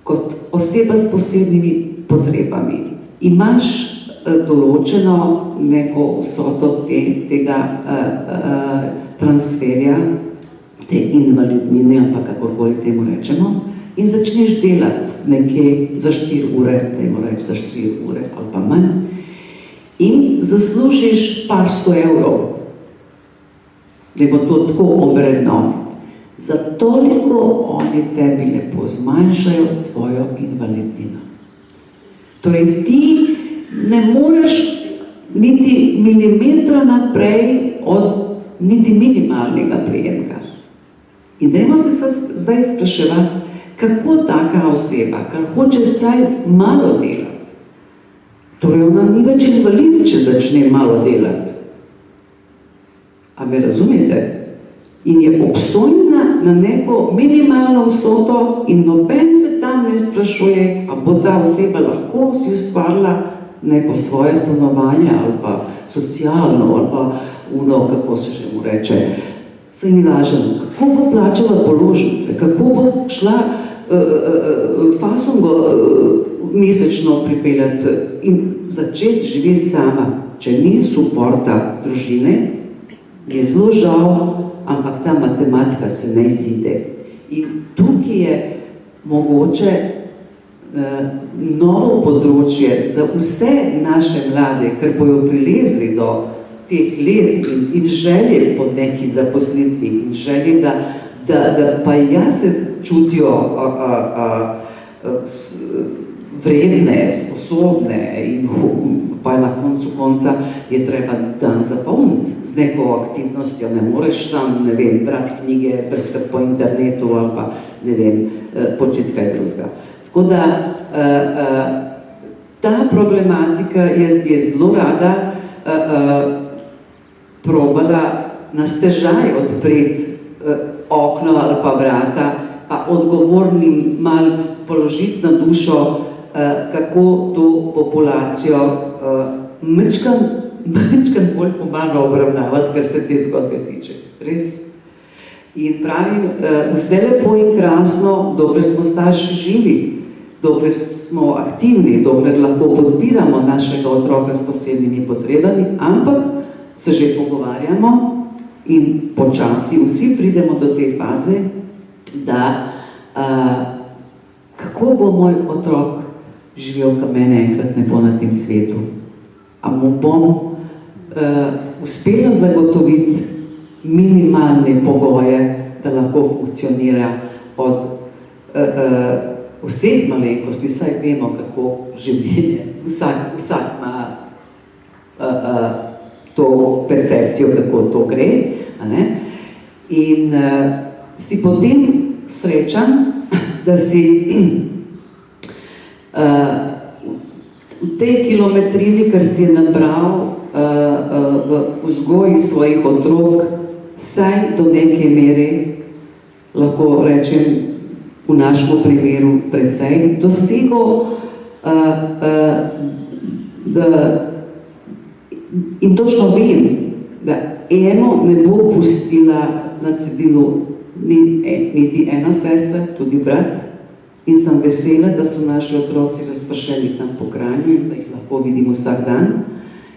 kot oseba s posebnimi potrebami imaš določeno neko vsoto tega transferja, te invalidnine, ali pa kakorkoli temu rečemo, in začneš delati nekje za 4 ure, dajmo reči za 4 ure ali pa manj, in zaslužiš par 100 evrov, da bo to tako ovrednotiti. Za toliko oni tebi lepo zmanjšajo tvojo invalidnino. Torej, ti ne moreš niti milimetra naprej od niti minimalnega prejemka. In dajmo se zdaj spraševati, kako taka oseba, kar hoče vsaj malo delati, torej ona ni več invalid, če začne malo delati. A me razumete? In je obsojena na neko minimalno vsoto in noben se tam ne sprašuje, a bo ta oseba lahko si ustvarila neko svoje stanovanje ali pa socialno ali pa kako se že mu reče, se ni lažen, kako bo plačala položnice, kako bo šla fasongo mesečno pripeljati in začeti živeti sama, če ni suporta družine, je zelo žal, ampak ta matematika se ne izide. In tukaj je mogoče novo področje za vse naše mlade, ker bojo prilezli do teh let in želje po neki zaposlitvi in želje, da pa jaz se čutijo vredne, sposobne in pa na koncu konca je treba dan zapolniti z neko aktivnostjo. Ne moreš sam, ne vem, brati knjige, brskati po internetu ali pa, ne vem, početi kaj drugega. Tako da ta problematika je zelo rada probala na stežaj odpreti okno ali pa vrata, pa odgovornim mal položiti na dušo, kako to populacijo mečkan bolj humano obravnavati, kar se te zgodbe tiče. Res. In pravim, vse lepo in krasno, dokler smo starši živi, dokler smo aktivni, dokler lahko podpiramo našega otroka s posebnimi potrebami, ampak se že pogovarjamo in počasi vsi pridemo do te faze, da kako bo moj otrok živel, ko mene enkrat ne bo na tem svetu. A mu bom uspela zagotoviti minimalne pogoje, da lahko funkcionira od vseh malenkosti, saj vemo, kako življenje. Vsak ima to percepcijo, kako to gre. A ne? In si potem srečan, da si v tej kilometrini, kar si je nabral v vzgoji svojih otrok, saj do neke mere, lahko rečem, v našem primeru precej, dosegel in točno vem, da eno ne bo pustila na cedilu niti ena sestra, tudi brat, in sem vesela, da so naši otroci razpršeni tam po Kranju in da jih lahko vidimo vsak dan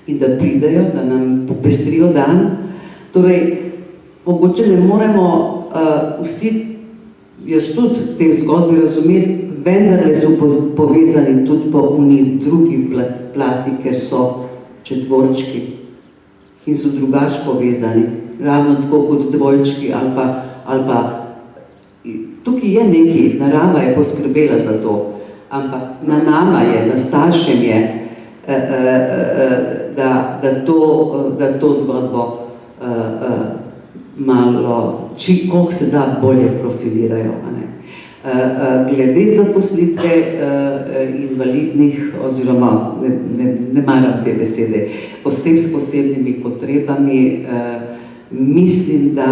in da pridejo, da nam popestrijo dan. Torej, mogoče ne moremo vsi, jaz tudi te zgodbe razumeti, vendarle so povezani tudi po uni drugi plati, ker so četvorčki in so drugače povezani, ravno tako kot dvojčki ali pa tukaj je nekaj, narava je poskrbela za to, ampak na nama je, na staršem je, da to zgodbo malo, koliko se da bolje profilirajo. Glede zaposlitve invalidnih, oziroma ne maram te besede, oseb s posebnimi potrebami, mislim, da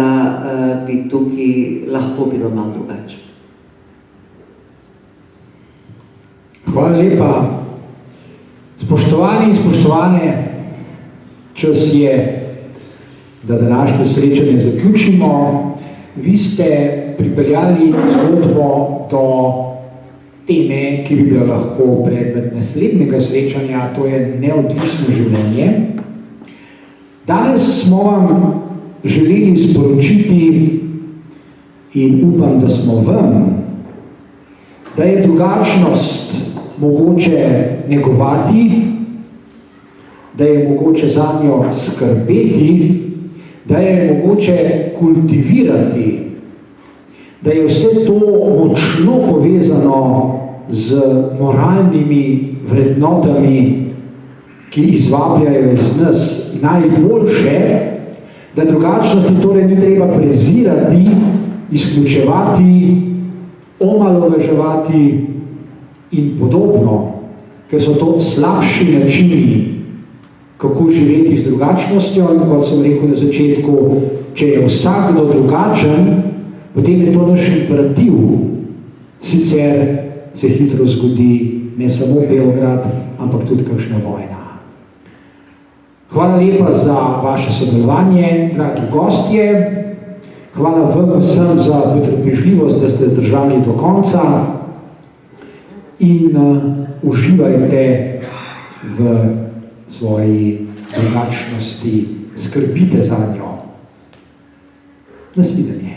bi tukaj lahko bilo malo drugače. Hvala lepa. Spoštovani in spoštovane, čas je, da današnje srečanje zaključimo. Vi ste pripeljali zgodbo do teme, ki bi bila lahko predmet naslednjega srečanja, to je neodvisno življenje. Danes smo vam želeli sporočiti in upam, da smo vam da je drugačnost mogoče negovati, da je mogoče zanjo skrbeti, da je mogoče kultivirati, da je vse to močno povezano z moralnimi vrednotami, ki izvabljajo iz nas najboljše, da drugačnosti torej ni treba prezirati, izključevati, omalovaževati in podobno, ker so to slabši načini, kako živeti z drugačnostjo, in kot sem rekel na začetku, če je vsakdo drugačen, potem je to naš imperativ. Sicer se hitro zgodi ne samo Beograd, ampak tudi kakšna vojna. Hvala lepa za vaše sodelovanje, dragi gostje. Hvala vam vsem za potrpežljivost, da ste zdržali do konca in uživajte v svoji drugačnosti, skrbite za njo. Nasvidenje.